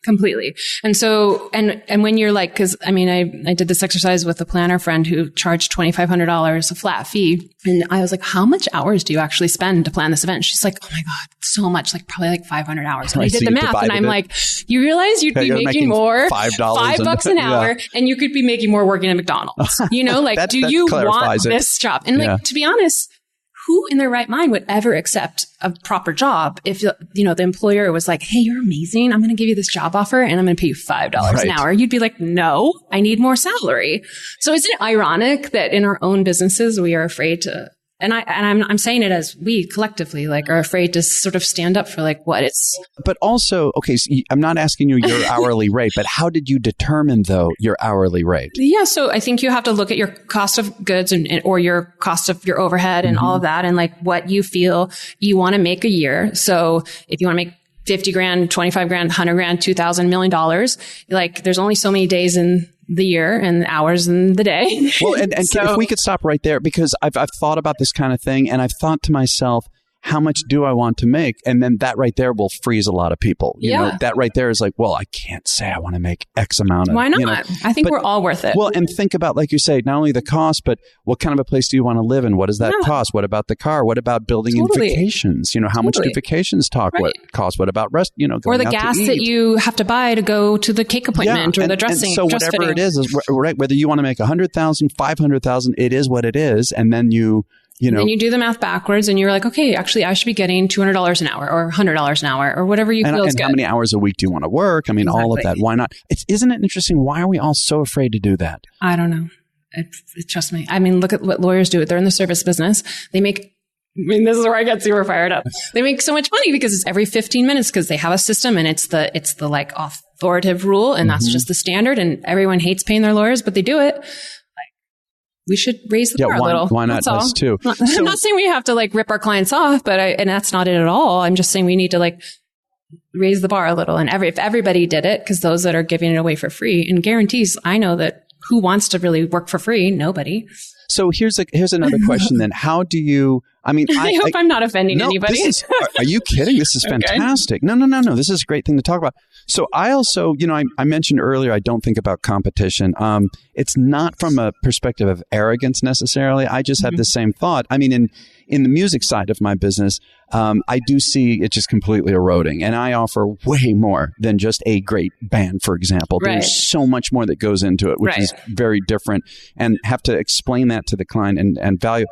And so, and when you're like, cause I mean, I did this exercise with a planner friend who charged $2,500 a flat fee. And I was like, how much hours do you actually spend to plan this event? She's like, oh my God, so much, like probably like 500 hours. And I did the math, and I'm like, you realize you'd be making more, $5 an hour, and you could be making more working at McDonald's. Like, do you want this job? And like, to be honest, who in their right mind would ever accept a proper job if, the employer was like, hey, you're amazing. I'm going to give you this job offer and I'm going to pay you $5 an hour. You'd be like, no, I need more salary. So isn't it ironic that in our own businesses, we are afraid to, and I'm saying it as we collectively like are afraid to sort of stand up for like what it's. But also, okay, so I'm not asking you your hourly rate, but how did you determine though your hourly rate? Yeah. So I think you have to look at your cost of goods or your cost of your overhead and all of that, and like what you feel you want to make a year. So if you want to make 50 grand, 25 grand, 100 grand, 2,000 $1 million, like there's only so many days in the year and hours in the day. Well, and so, if we could stop right there, because I've thought about this kind of thing, and I've thought to myself, how much do I want to make? And then that right there will freeze a lot of people. You know, that right there is like, well, I can't say I want to make X amount of. Why not? You know, I think we're all worth it. Well, and think about, like you say, not only the cost, but what kind of a place do you want to live in? What does that cost? What about the car? What about building in vacations? You know, how much do vacations what cost? What about rest? You know, going or the out gas to eat? that you have to buy to go to the cake appointment or the dressing. And so whatever it is right. Whether you want to make 100,000, 500,000, it is what it is. And then you know, then you do the math backwards and you're like, okay, actually I should be getting $200 an hour or $100 an hour or whatever you feel is good. And how many hours a week do you want to work? I mean, all of that. Why not? Isn't it interesting? Why are we all so afraid to do that? I don't know. Trust me. I mean, look at what lawyers do. They're in the service business. They make, this is where I get super fired up. They make so much money because it's every 15 minutes because they have a system and it's the like authoritative rule and that's just the standard and everyone hates paying their lawyers, but they do it. We should raise the bar a little. Why not us too? I'm not saying we have to like rip our clients off, but and that's not it at all. I'm just saying we need to like raise the bar a little. And if everybody did it, because those that are giving it away for free and guarantees, I know that who wants to really work for free? Nobody. So here's another question then. How do you, I mean, I hope I'm not offending anybody. Are you kidding? This is fantastic. Okay. No. This is a great thing to talk about. So I also, you know, I mentioned earlier, I don't think about competition. It's not from a perspective of arrogance necessarily. I just had the same thought. I mean, in the music side of my business, I do see it just completely eroding. And I offer way more than just a great band, for example. Right. There's so much more that goes into it, which is very different, and have to explain that to the client and value.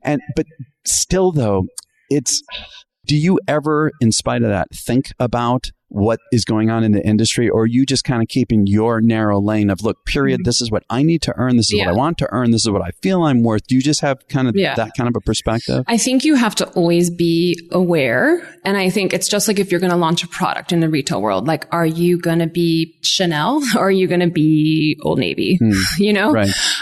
But still, though, do you ever, in spite of that, think about what is going on in the industry, or are you just kind of keeping your narrow lane of, look, period, this is what I need to earn, this is what I want to earn, this is what I feel I'm worth? Do you just have kind of that kind of a perspective? I think you have to always be aware. And I think it's just like if you're going to launch a product in the retail world, like, are you going to be Chanel or are you going to be Old Navy? You know,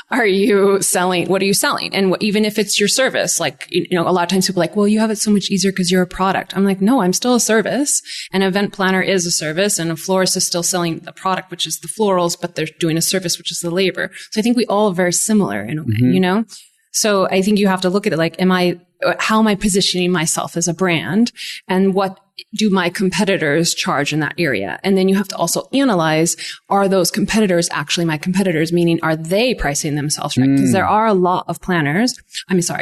are you selling, what are you selling? And even if it's your service, like, you know, a lot of times people are like, well, you have it so much easier because you're a product. I'm like, no, I'm still a service. An event planner is a service and a florist is still selling the product, which is the florals, but they're doing a service, which is the labor. So I think we all are very similar in a way, you know? So I think you have to look at it like, how am I positioning myself as a brand and what do my competitors charge in that area? And then you have to also analyze, are those competitors actually my competitors? Meaning, are they pricing themselves right? Because there are a lot of planners.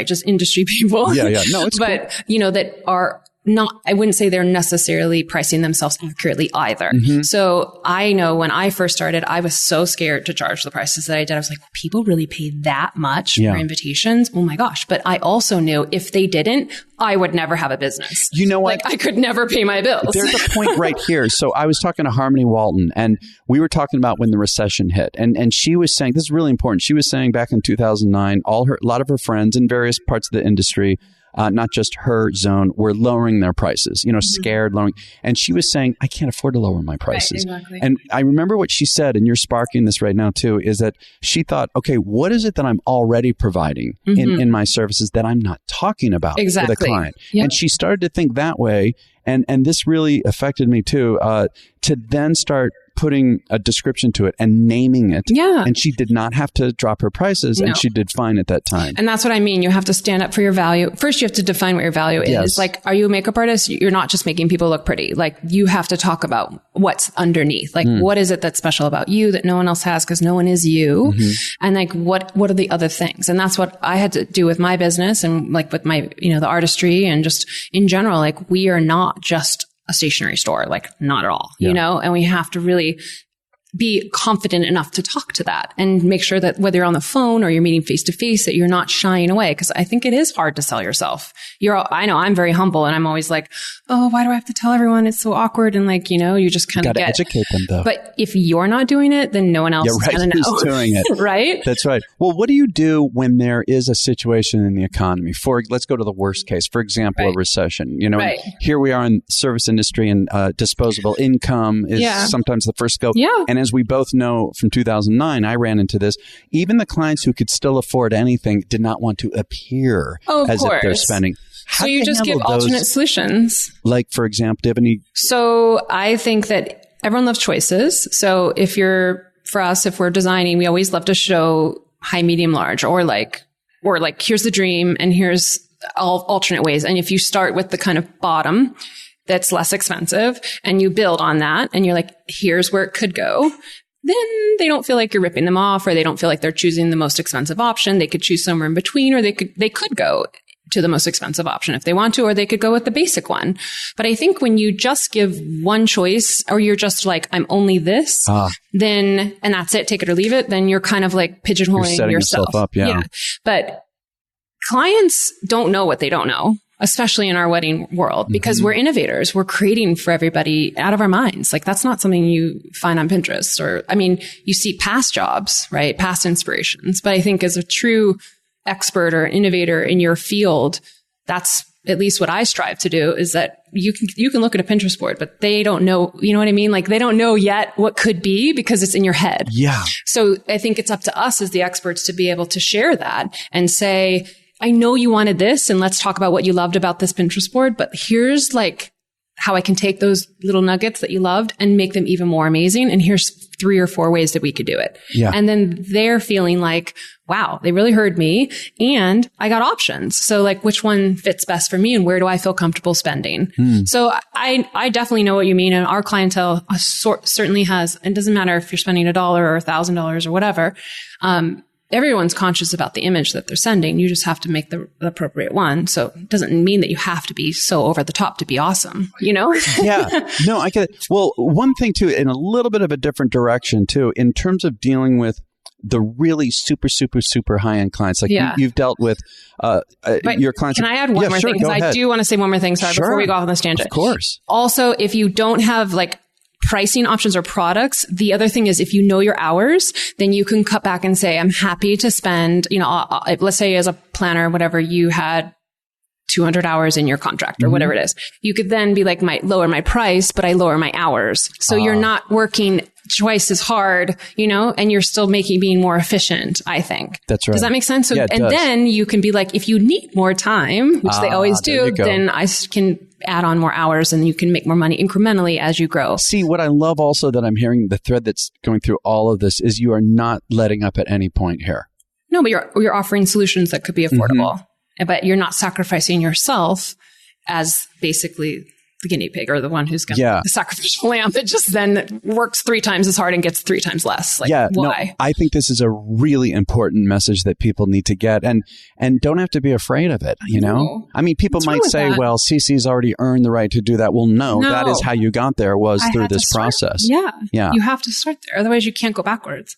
Just industry people. No, it's but cool. You know, that are not, I wouldn't say they're necessarily pricing themselves accurately either. So I know when I first started, I was so scared to charge the prices that I did. I was like, well, people really pay that much for invitations? Oh my gosh. But I also knew if they didn't, I would never have a business. You know what? Like I could never pay my bills. There's a point right here. So I was talking to Harmony Walton and we were talking about when the recession hit and she was saying, this is really important. She was saying back in 2009, a lot of her friends in various parts of the industry, not just her zone, were lowering their prices, you know, scared, lowering. And she was saying, I can't afford to lower my prices. Right, exactly. And I remember what she said, and you're sparking this right now too, is that she thought, okay, what is it that I'm already providing in my services that I'm not talking about with a client? Yep. And she started to think that way. And this really affected me too, to then start putting a description to it and naming it. Yeah. And she did not have to drop her prices and she did fine at that time. And that's what I mean. You have to stand up for your value. First, you have to define what your value is. Like, are you a makeup artist? You're not just making people look pretty. Like, you have to talk about what's underneath. Like, what is it that's special about you that no one else has because no one is you? And like, what are the other things? And that's what I had to do with my business and like with my, you know, the artistry and just in general, like we are not just a stationery store, like not at all, you know, and we have to really be confident enough to talk to that and make sure that whether you're on the phone or you're meeting face to face, that you're not shying away. Cause I think it is hard to sell yourself. I know I'm very humble and I'm always like, oh, why do I have to tell everyone? It's so awkward. And like, you know, you just kind of got to educate them though. But if you're not doing it, then no one else is going to know. Who's doing it. Right? That's right. Well, what do you do when there is a situation in the economy? Let's go to the worst case. For example, a recession. You know, here we are in the service industry and disposable income is sometimes the first scope. Yeah. And as we both know from 2009, I ran into this. Even the clients who could still afford anything did not want to appear as if they're spending. So you just give alternate solutions. Like, for example, do you have any? So I think that everyone loves choices. So if we're designing, we always love to show high, medium, large, or like, here's the dream and here's alternate ways. And if you start with the kind of bottom that's less expensive and you build on that and you're like, here's where it could go, then they don't feel like you're ripping them off, or they don't feel like they're choosing the most expensive option. They could choose somewhere in between, or they could go to the most expensive option if they want to, or they could go with the basic one. But I think when you just give one choice, or you're just like, I'm only this, then, and that's it, take it or leave it, then you're kind of like pigeonholing yourself up. Yeah. But clients don't know what they don't know, especially in our wedding world, because we're innovators. We're creating for everybody out of our minds. Like, that's not something you find on Pinterest, or, I mean, you see past jobs, right? Past inspirations. But I think as a true expert or innovator in your field, that's at least what I strive to do, is that you can look at a Pinterest board, but they don't know, you know what I mean? Like, they don't know yet what could be, because it's in your head. Yeah. So I think it's up to us as the experts to be able to share that and say, I know you wanted this, and let's talk about what you loved about this Pinterest board, but here's like how I can take those little nuggets that you loved and make them even more amazing. And here's 3 or 4 ways that we could do it. Yeah. And then they're feeling like, wow, they really heard me, and I got options. So like, which one fits best for me, and where do I feel comfortable spending? So I definitely know what you mean. And our clientele certainly has, and it doesn't matter if you're spending $1 or $1,000 or whatever. Everyone's conscious about the image that they're sending. You just have to make the appropriate one. So it doesn't mean that you have to be so over the top to be awesome, you know? Yeah. No, I get it. Well, one thing too, in a little bit of a different direction too, in terms of dealing with the really super, super, super high-end clients. Like you've dealt with your clients. Can I add one more thing? Because I do want to say one more thing, sorry, before we go off on this tangent. Of course. Also, if you don't have like pricing options or products, the other thing is, if you know your hours, then you can cut back and say, I'm happy to spend, you know, let's say as a planner, whatever, you had 200 hours in your contract or whatever it is. You could then be like, lower my price, but I lower my hours. So you're not working twice as hard, you know, and you're still being more efficient, I think. That's right. Does that make sense? So, yeah, and then you can be like, if you need more time, which they always do, then I can add on more hours, and you can make more money incrementally as you grow. See, what I love also that I'm hearing, the thread that's going through all of this, is you are not letting up at any point here. No, but you're offering solutions that could be affordable, but you're not sacrificing yourself as basically the guinea pig, or the one who's going to the sacrificial lamb that just then works 3 times as hard and gets 3 times less. Like, why? No, I think this is a really important message that people need to get, and don't have to be afraid of it. You know, I mean, people might say, well, Ceci's already earned the right to do that. Well, no, that is how you got there, was through this process. Yeah. You have to start there. Otherwise you can't go backwards.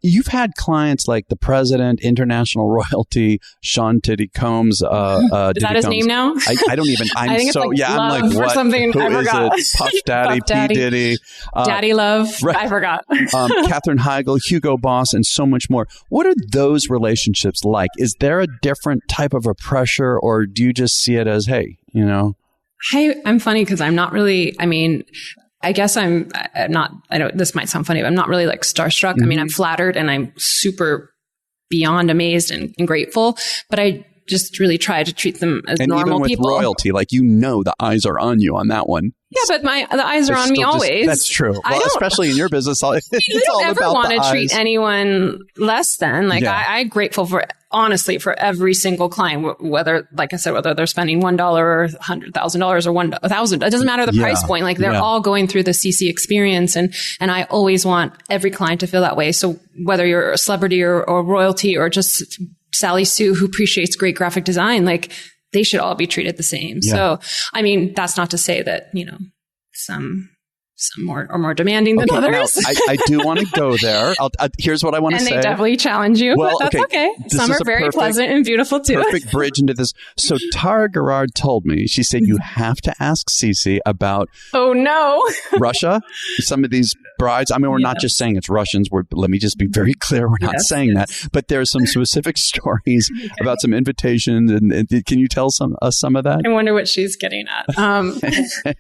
You've had clients like the president, international royalty, Sean Diddy Combs. Is that his name now? I don't even, I'm so, I'm like, what? Something Who I is forgot. it? Puff Daddy, P. Diddy. Daddy Love. Right. I forgot. Katherine Heigl, Hugo Boss, and so much more. What are those relationships like? Is there a different type of a pressure, or do you just see it as, hey, you know? I'm funny because I'm not really, I mean, I guess I'm not, I know this might sound funny, but I'm not really like starstruck. I mean, I'm flattered and I'm super beyond amazed and grateful, but I just really try to treat them as normal people. And even with royalty, like, you know, the eyes are on you on that one. Yeah, but the eyes are on me always. That's true. Well, especially in your business, it's all about the eyes. I don't ever want to treat anyone less than. Like, I'm grateful for, honestly, for every single client, whether, like I said, whether they're spending $1 or $100,000 or 1,000. It doesn't matter the price point. Like, they're all going through the Ceci experience, and I always want every client to feel that way. So whether you're a celebrity or royalty, or just Sally Sue who appreciates great graphic design, like, they should all be treated the same. So, I mean, that's not to say that, you know, some more are more demanding than others. Now, I do want to go there. Here's what I want to say. And they definitely challenge you, but that's okay. Some are very pleasant and beautiful too. Perfect bridge into this. So Tara Gerard told me, she said, you have to ask Ceci about Russia. Some of these brides, I mean, we're not just saying it's Russians. Let me just be very clear. We're not saying that. But there's some specific stories about some invitations. And can you tell us some of that? I wonder what she's getting at.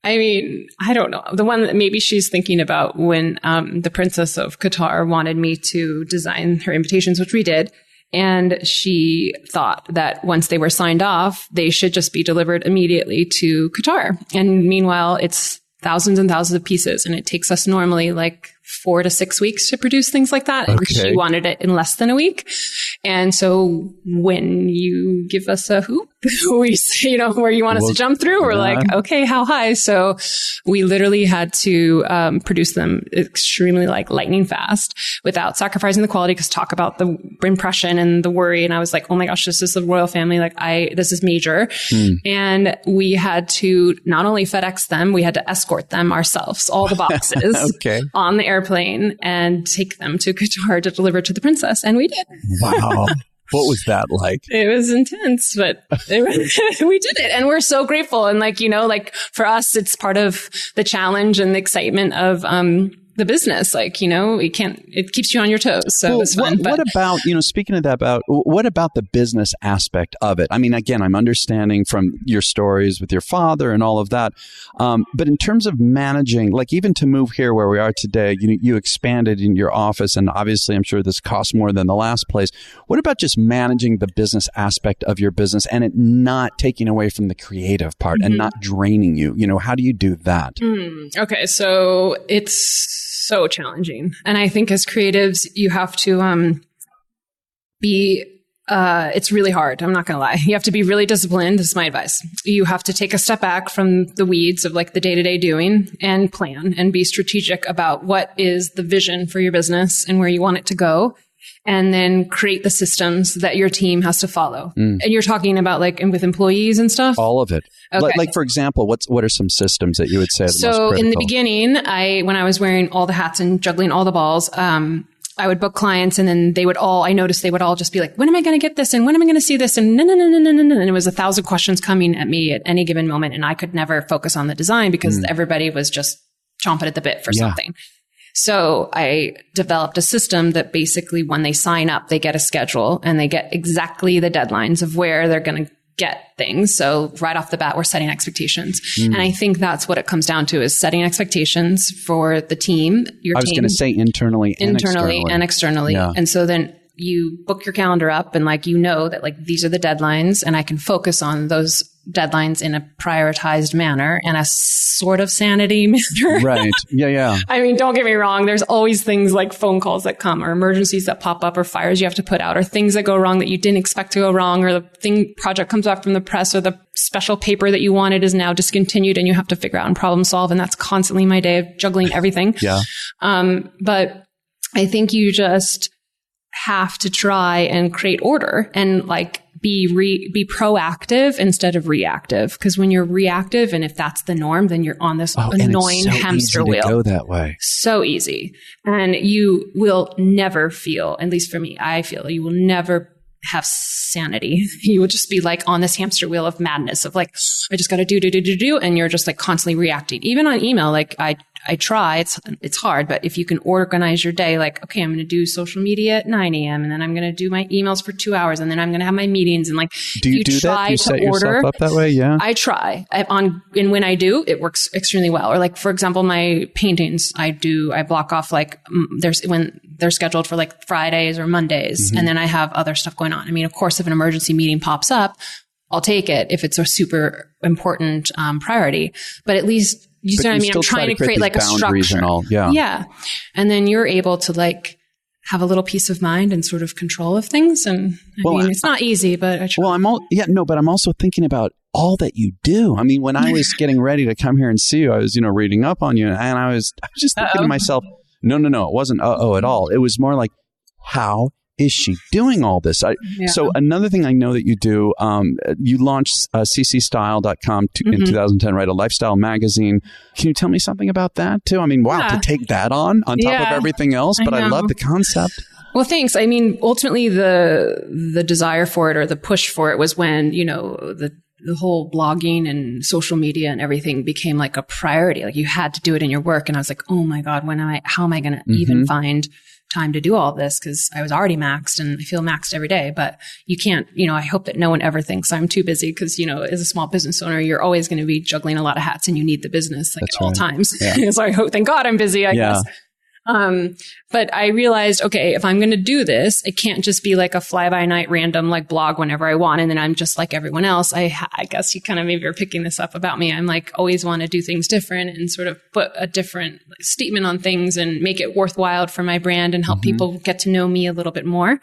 I mean, I don't know. The one that maybe she's thinking about when the Princess of Qatar wanted me to design her invitations, which we did. And she thought that once they were signed off, they should just be delivered immediately to Qatar. And meanwhile, it's thousands and thousands of pieces. And it takes us normally like 4 to 6 weeks to produce things like that. And she wanted it in less than a week. And so when you give us a hoop, we say, where you want us to jump through, we're like, okay, how high? So we literally had to produce them extremely like lightning fast without sacrificing the quality, because talk about the impression and the worry. And I was like, oh my gosh, this is the royal family. Like this is major. And we had to not only FedEx them, we had to escort them ourselves, all the boxes on the airplane, and take them to Qatar to deliver to the princess. And we did. Wow. What was that like? It was intense, but we did it. And we're so grateful. And like for us, it's part of the challenge and the excitement of, the business, it keeps you on your toes. So it was fun. What about, speaking of that, what about the business aspect of it? I mean, again, I'm understanding from your stories with your father and all of that. But in terms of managing, like even to move here where we are today, you expanded in your office, and obviously I'm sure this costs more than the last place. What about just managing the business aspect of your business and it not taking away from the creative part and not draining you? How do you do that? Okay. So it's so challenging. And I think as creatives, you have to it's really hard. I'm not going to lie. You have to be really disciplined. This is my advice. You have to take a step back from the weeds of like the day-to-day doing and plan and be strategic about what is the vision for your business and where you want it to go. And then create the systems that your team has to follow. And you're talking about like with employees and stuff? All of it. Okay. Like for example, what are some systems that you would say are the most critical? In the beginning, when I was wearing all the hats and juggling all the balls, I would book clients, and then I noticed they would all just be like, when am I going to get this? And when am I going to see this? And no. And it was 1,000 questions coming at me at any given moment. And I could never focus on the design because everybody was just chomping at the bit for something. So I developed a system that basically when they sign up, they get a schedule and they get exactly the deadlines of where they're going to get things. So right off the bat, we're setting expectations. And I think that's what it comes down to, is setting expectations for the team, your team. I was going to say internally and externally. Yeah. And so then you book your calendar up and that these are the deadlines, and I can focus on those deadlines in a prioritized manner and a sort of sanity manner. Right. Yeah. I mean, don't get me wrong. There's always things like phone calls that come, or emergencies that pop up, or fires you have to put out, or things that go wrong that you didn't expect to go wrong, or the project comes back from the press, or the special paper that you wanted is now discontinued and you have to figure out and problem solve. And that's constantly my day of juggling everything. Yeah. But I think you just have to try and create order and be proactive instead of reactive. Because when you're reactive, and if that's the norm, then you're on this annoying hamster wheel. Go that way. So easy. And you will never feel, at least for me, I feel you will never have sanity. You will just be like on this hamster wheel of madness of like, I just got to do. And you're just like constantly reacting. Even on email, like I try, it's hard, but if you can organize your day, like, okay, I'm going to do social media at 9 a.m. and then I'm going to do my emails for 2 hours and then I'm going to have my meetings, and like, do you do that? Do you set yourself up that way? Yeah. I try and when I do, it works extremely well. Or like, for example, my paintings, I block off when they're scheduled for like Fridays or Mondays. And then I have other stuff going on. I mean, of course, if an emergency meeting pops up, I'll take it if it's a super important priority, but at least, you know what I mean? I'm trying to create like a structure. And all. Yeah. Yeah. And then you're able to like have a little peace of mind and sort of control of things. And I mean, it's not easy, but I try. Well, but I'm also thinking about all that you do. I mean, when I was getting ready to come here and see you, I was, reading up on you, and I was just thinking to myself, no, it wasn't at all. It was more like, how is she doing all this? So another thing I know that you do, you launched ccstyle.com in 2010, right? A lifestyle magazine. Can you tell me something about that too? I mean, wow, to take that on top of everything else, but I love the concept. Well, thanks. I mean, ultimately the desire for it, or the push for it, was when, the whole blogging and social media and everything became like a priority. Like you had to do it in your work. And I was like, oh my God, how am I going to even find time to do all this? Because I was already maxed, and I feel maxed every day, but you can't, I hope that no one ever thinks I'm too busy, because, as a small business owner, you're always going to be juggling a lot of hats and you need the business at all times. Yeah. So thank God I'm busy, I guess. But I realized, okay, if I'm going to do this, it can't just be like a fly by night random like blog whenever I want. And then I'm just like everyone else. I guess you kind of maybe are picking this up about me. I'm like always want to do things different and sort of put a different statement on things and make it worthwhile for my brand and help people get to know me a little bit more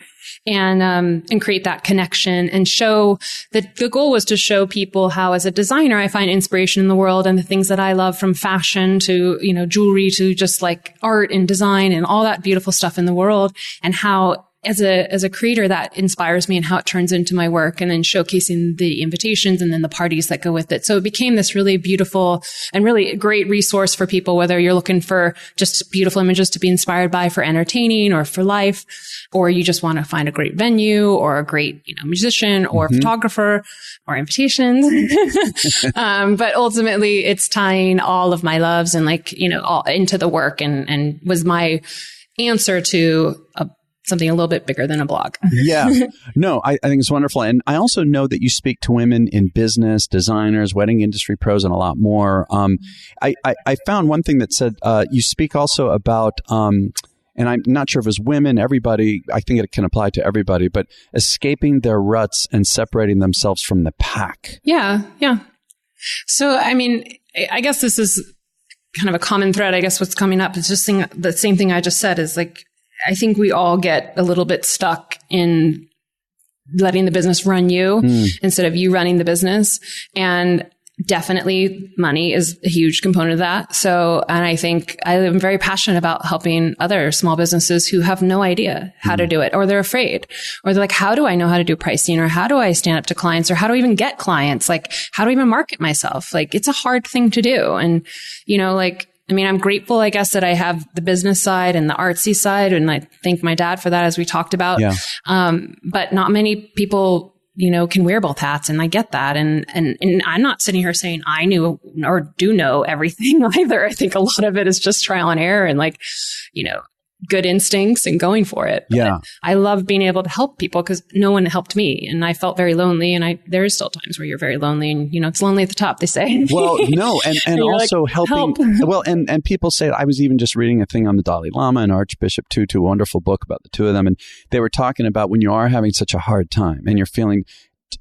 and create that connection and show that the goal was to show people how as a designer, I find inspiration in the world and the things that I love from fashion to, jewelry to just like art and design and all that beautiful stuff in the world and how as a creator that inspires me and how it turns into my work and then showcasing the invitations and then the parties that go with it. So it became this really beautiful and really great resource for people, whether you're looking for just beautiful images to be inspired by for entertaining or for life, or you just want to find a great venue or a great, musician or photographer or invitations. But ultimately it's tying all of my loves and all into the work and was my answer to something a little bit bigger than a blog. Yeah. No, I think it's wonderful. And I also know that you speak to women in business, designers, wedding industry pros, and a lot more. I found one thing that said you speak also about, and I'm not sure if it was women, everybody, I think it can apply to everybody, but escaping their ruts and separating themselves from the pack. Yeah. Yeah. So, I guess this is kind of a common thread. I guess what's coming up is just the same thing I just said is like, I think we all get a little bit stuck in letting the business run you instead of you running the business. And definitely money is a huge component of that. So, and I think I'm very passionate about helping other small businesses who have no idea how to do it, or they're afraid, or they're like, how do I know how to do pricing? Or how do I stand up to clients? Or how do I even get clients? Like, how do I even market myself? Like, it's a hard thing to do. And, I'm grateful, I guess, that I have the business side and the artsy side. And I thank my dad for that, as we talked about. Yeah. But not many people, can wear both hats. And I get that. And I'm not sitting here saying I knew or do know everything either. I think a lot of it is just trial and error and good instincts and going for it. Yeah. But I love being able to help people because no one helped me and I felt very lonely. And there is still times where you're very lonely and, it's lonely at the top, they say. Well, no. And also like, helping. Help. Well, and people say, I was even just reading a thing on the Dalai Lama and Archbishop Tutu, a wonderful book about the two of them. And they were talking about when you are having such a hard time and you're feeling,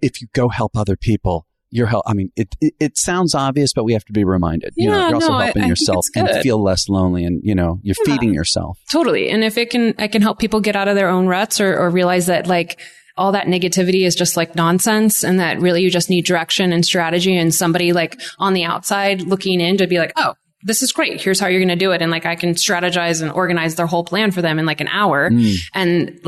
if you go help other people, it sounds obvious, but we have to be reminded. You're also helping yourself and feel less lonely, and you're feeding yourself. Totally. And if I can help people get out of their own ruts or realize that all that negativity is just nonsense, and that really you just need direction and strategy and somebody on the outside looking in to be like, oh, this is great. Here's how you're going to do it. And I can strategize and organize their whole plan for them in an hour. And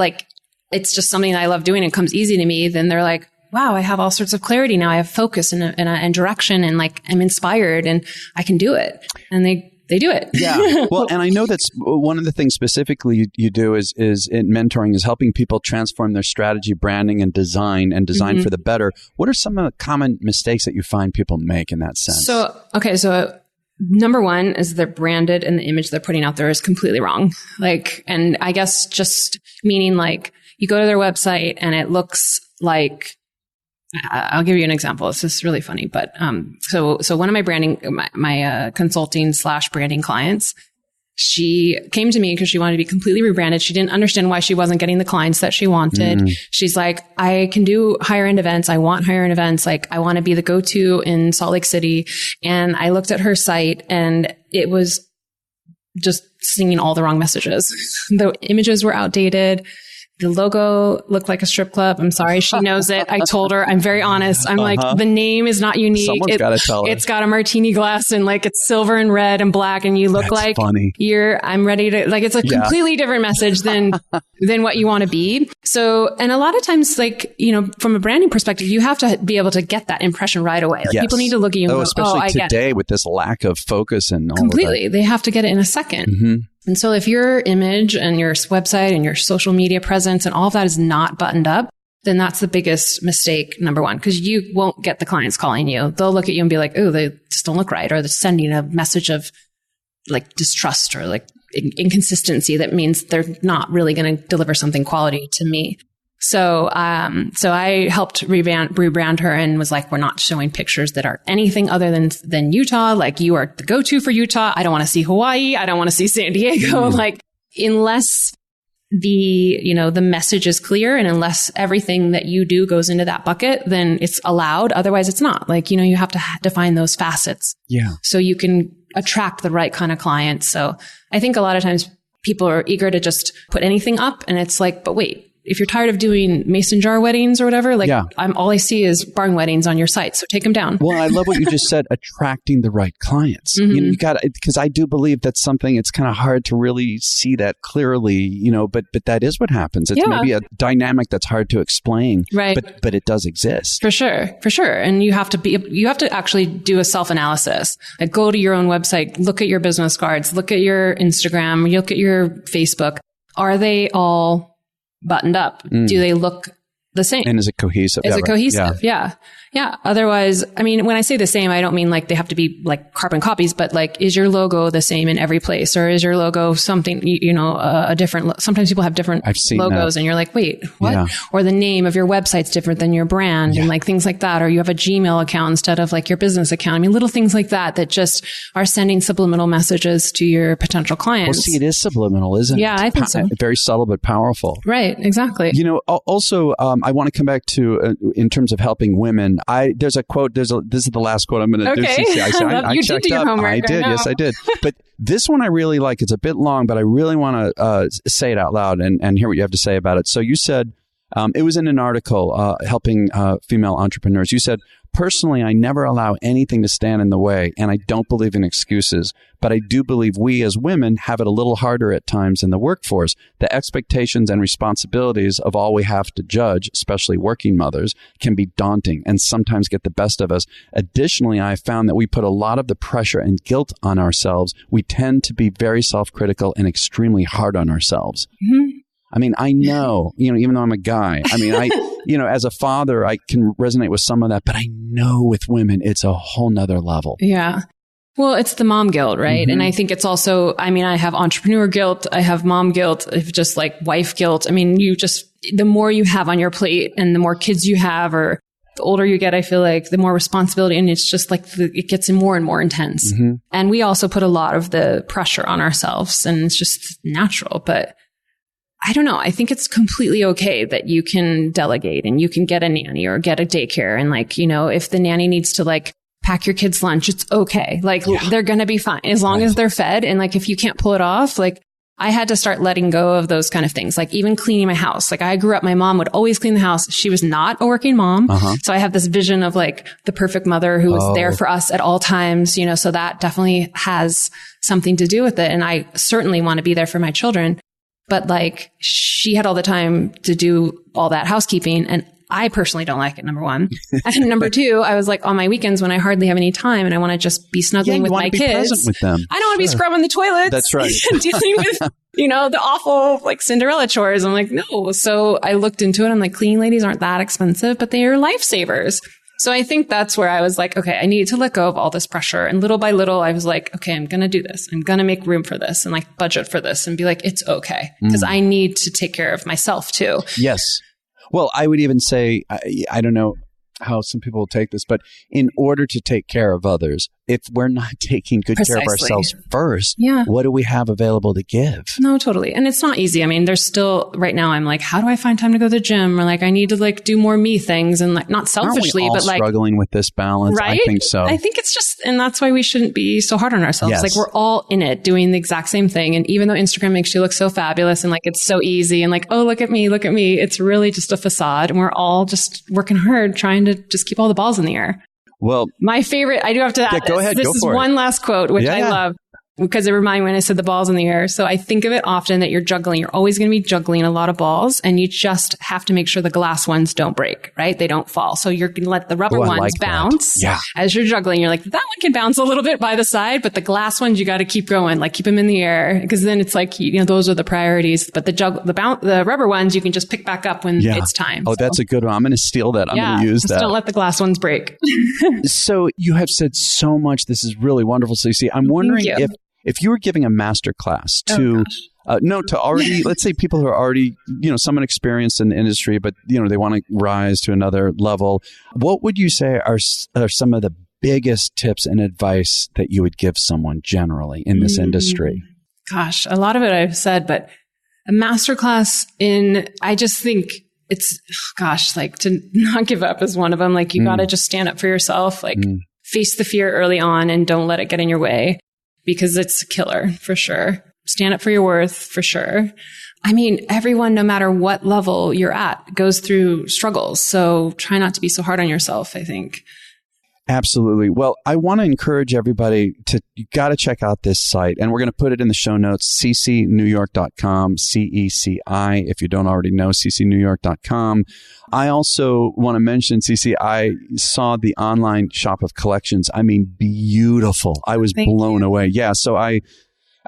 it's just something that I love doing and comes easy to me. Then they're like, wow, I have all sorts of clarity now. I have focus and direction and I'm inspired and I can do it. And they do it. Yeah. Well, and I know that's one of the things specifically you do is in mentoring is helping people transform their strategy, branding, and design for the better. What are some of the common mistakes that you find people make in that sense? So number one is they're branded and the image they're putting out there is completely wrong. And I guess just meaning you go to their website and it looks like, I'll give you an example. This is really funny, but so one of my consulting / branding clients, she came to me because she wanted to be completely rebranded. She didn't understand why she wasn't getting the clients that she wanted. She's like, I can do higher end events. I want higher end events. I want to be the go-to in Salt Lake City. And I looked at her site and it was just singing all the wrong messages. The images were outdated. The logo looked like a strip club. I'm sorry. She knows it. I told her. I'm very honest. I'm like, the name is not unique. Someone's got to tell her. It's got a martini glass and it's silver and red and black. And you look funny. I'm ready to, it's a completely different message than what you want to be. So, and a lot of times, from a branding perspective, you have to be able to get that impression right away. Yes. People need to look at you and go, especially today with this lack of focus and all completely. They have to get it in a second. And so if your image and your website and your social media presence and all of that is not buttoned up, then that's the biggest mistake, number one, because you won't get the clients calling you. They'll look at you and be like, oh, they just don't look right. Or they're sending a message of distrust or inconsistency that means they're not really going to deliver something quality to me. So I helped rebrand her and was like, we're not showing pictures that are anything other than Utah. Like, you are the go-to for Utah. I don't want to see Hawaii. I don't want to see San Diego. Like, unless the message is clear and unless everything that you do goes into that bucket, then it's allowed. Otherwise it's not. Like, you have to define those facets. Yeah. So you can attract the right kind of clients. So I think a lot of times people are eager to just put anything up, and it's like, but wait, if you're tired of doing mason jar weddings or whatever, like, all I see is barn weddings on your site. So take them down. Well, I love what you just said, attracting the right clients. You got to, because I do believe that's something, it's kind of hard to really see that clearly, but that is what happens. It's maybe a dynamic that's hard to explain, right? But it does exist. For sure. And you have to actually do a self-analysis. Like, go to your own website, look at your business cards, look at your Instagram, look at your Facebook. Are they all buttoned up? Do they look the same? And is it cohesive? Is it cohesive? Yeah. Otherwise, I mean, when I say the same, I don't mean like they have to be like carbon copies, but like, is your logo the same in every place? Or is your logo something, a different, sometimes people have different logos and you're like, wait, what? Yeah. Or the name of your website's different than your brand and like things like that. Or you have a Gmail account instead of like your business account. I mean, little things like that just are sending subliminal messages to your potential clients. Well, see, it is subliminal, isn't it? Yeah, I think so. Very subtle, but powerful. Right. Exactly. Also, I want to come back to, in terms of helping women, there's a quote, this is the last quote I'm going to do. I you checked did do your up. homework. I did. Yes, I did. But this one I really like. It's a bit long, but I really want to say it out loud and hear what you have to say about it. So you said, it was in an article helping female entrepreneurs. You said, personally, I never allow anything to stand in the way, and I don't believe in excuses. But I do believe we as women have it a little harder at times in the workforce. The expectations and responsibilities of all we have to judge, especially working mothers, can be daunting and sometimes get the best of us. Additionally, I found that we put a lot of the pressure and guilt on ourselves. We tend to be very self-critical and extremely hard on ourselves. Mm-hmm. I mean, I know, even though I'm a guy, I mean, as a father, I can resonate with some of that, but I know with women, it's a whole nother level. Yeah. Well, it's the mom guilt, right? Mm-hmm. And I think it's also, I mean, I have entrepreneur guilt, I have mom guilt, just like wife guilt. I mean, the more you have on your plate and the more kids you have, or the older you get, I feel like the more responsibility, and it's just like it gets more and more intense. Mm-hmm. And we also put a lot of the pressure on ourselves, and it's just natural. But I don't know. I think it's completely okay that you can delegate and you can get a nanny or get a daycare. And like, if the nanny needs to like pack your kids' lunch, it's okay. Like they're going to be fine as long as they're fed. And like, if you can't pull it off, like I had to start letting go of those kind of things. Like even cleaning my house. Like I grew up, my mom would always clean the house. She was not a working mom. Uh-huh. So I have this vision of like the perfect mother who was there for us at all times, so that definitely has something to do with it. And I certainly want to be there for my children. But like she had all the time to do all that housekeeping, and I personally don't like it, number one. And number two, I was like on my weekends when I hardly have any time and I want to just be snuggling with my kids. Present with them. I don't want to be scrubbing the toilets. That's right. And dealing with, the awful like Cinderella chores. I'm like, no. So I looked into it. I'm like, cleaning ladies aren't that expensive, but they are lifesavers. So I think that's where I was like, okay, I need to let go of all this pressure. And little by little, I was like, okay, I'm going to do this. I'm going to make room for this and like budget for this and be like, it's okay. Because I need to take care of myself too. Yes. Well, I would even say, I don't know how some people will take this, but in order to take care of others, if we're not taking good care of ourselves first, what do we have available to give? No, totally. And it's not easy. I mean, there's still, right now, I'm like, how do I find time to go to the gym? Or like, I need to like do more me things and like, not selfishly, Aren't we all but like struggling with this balance. Right? I think so. I think it's just, and that's why we shouldn't be so hard on ourselves. Yes. Like we're all in it doing the exact same thing. And even though Instagram makes you look so fabulous and like, it's so easy and like, oh, look at me. It's really just a facade. And we're all just working hard, trying to just keep all the balls in the air. Well, my favorite, I do have to add go ahead. This is one last quote, which I love because it reminded me when I said the balls in the air. So I think of it often that you're juggling. You're always going to be juggling a lot of balls and you just have to make sure the glass ones don't break, right? They don't fall. So you're going to let the rubber ones bounce as you're juggling. You're like, that one can bounce a little bit by the side, but the glass ones, you got to keep going, like keep them in the air because then it's like, those are the priorities. But the rubber ones, you can just pick back up when it's time. Oh, that's a good one. I'm going to steal that. I'm going to use that. Don't let the glass ones break. So you have said so much. This is really wonderful, Ceci. I'm wondering if you were giving a master class to to already, let's say people who are already, someone experienced in the industry, but, they want to rise to another level, what would you say are some of the biggest tips and advice that you would give someone generally in this industry? Gosh, a lot of it I've said, but a masterclass I just think it's, to not give up is one of them. Like, you got to just stand up for yourself, face the fear early on and don't let it get in your way, because it's a killer for sure. Stand up for your worth for sure. I mean, everyone, no matter what level you're at, goes through struggles. So try not to be so hard on yourself, I think. Absolutely. Well, I want to encourage everybody you got to check out this site, and we're going to put it in the show notes, cecinewyork.com, CECI, if you don't already know, cecinewyork.com. I also want to mention, Ceci, I saw the online shop of collections. I mean, beautiful. I was blown away. Yeah. So I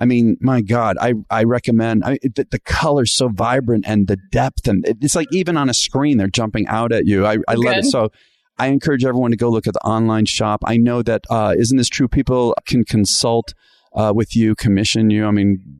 mean, my God, I recommend the color's so vibrant, and the depth, and it's like even on a screen, they're jumping out at you. I love it. So I encourage everyone to go look at the online shop. I know that, isn't this true? People can consult with you, commission you. I mean,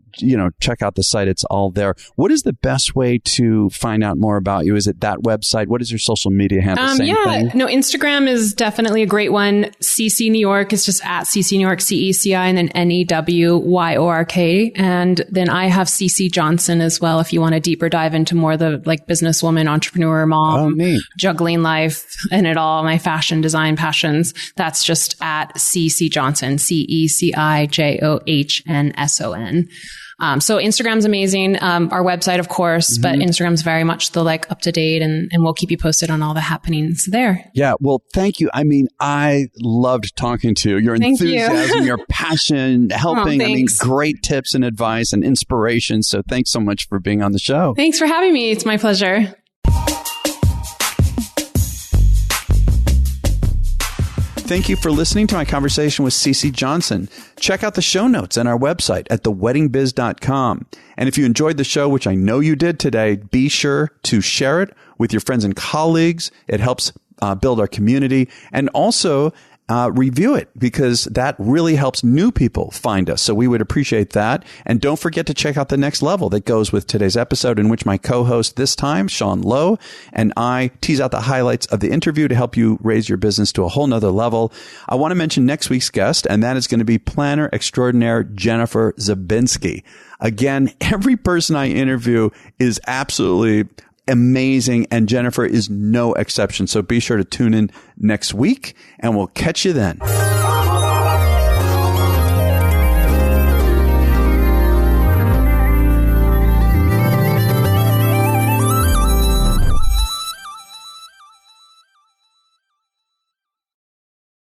check out the site. It's all there. What is the best way to find out more about you? Is it that website? What is your social media handle? Same thing? No, Instagram is definitely a great one. Ceci New York is just at Ceci New York, CECI, and then NEWYORK. And then I have Ceci Johnson as well, if you want to deeper dive into more the businesswoman, entrepreneur, mom, juggling life and it all, my fashion design passions. That's just at Ceci Johnson, CECIJOHNSON. So Instagram's amazing. Our website, of course, but Instagram's very much the up to date, and we'll keep you posted on all the happenings there. Yeah. Well, thank you. I mean, I loved talking to you. Your enthusiasm, your passion, helping. I mean, great tips and advice and inspiration. So thanks so much for being on the show. Thanks for having me. It's my pleasure. Thank you for listening to my conversation with Ceci Johnson. Check out the show notes on our website at theweddingbiz.com. And if you enjoyed the show, which I know you did today, be sure to share it with your friends and colleagues. It helps build our community. And also review it, because that really helps new people find us. So we would appreciate that. And don't forget to check out the next level that goes with today's episode, in which my co-host this time, Sean Lowe, and I tease out the highlights of the interview to help you raise your business to a whole nother level. I want to mention next week's guest, and that is going to be planner extraordinaire Jennifer Zabinski. Again, every person I interview is absolutely amazing, and Jennifer is no exception. So be sure to tune in next week, and we'll catch you then.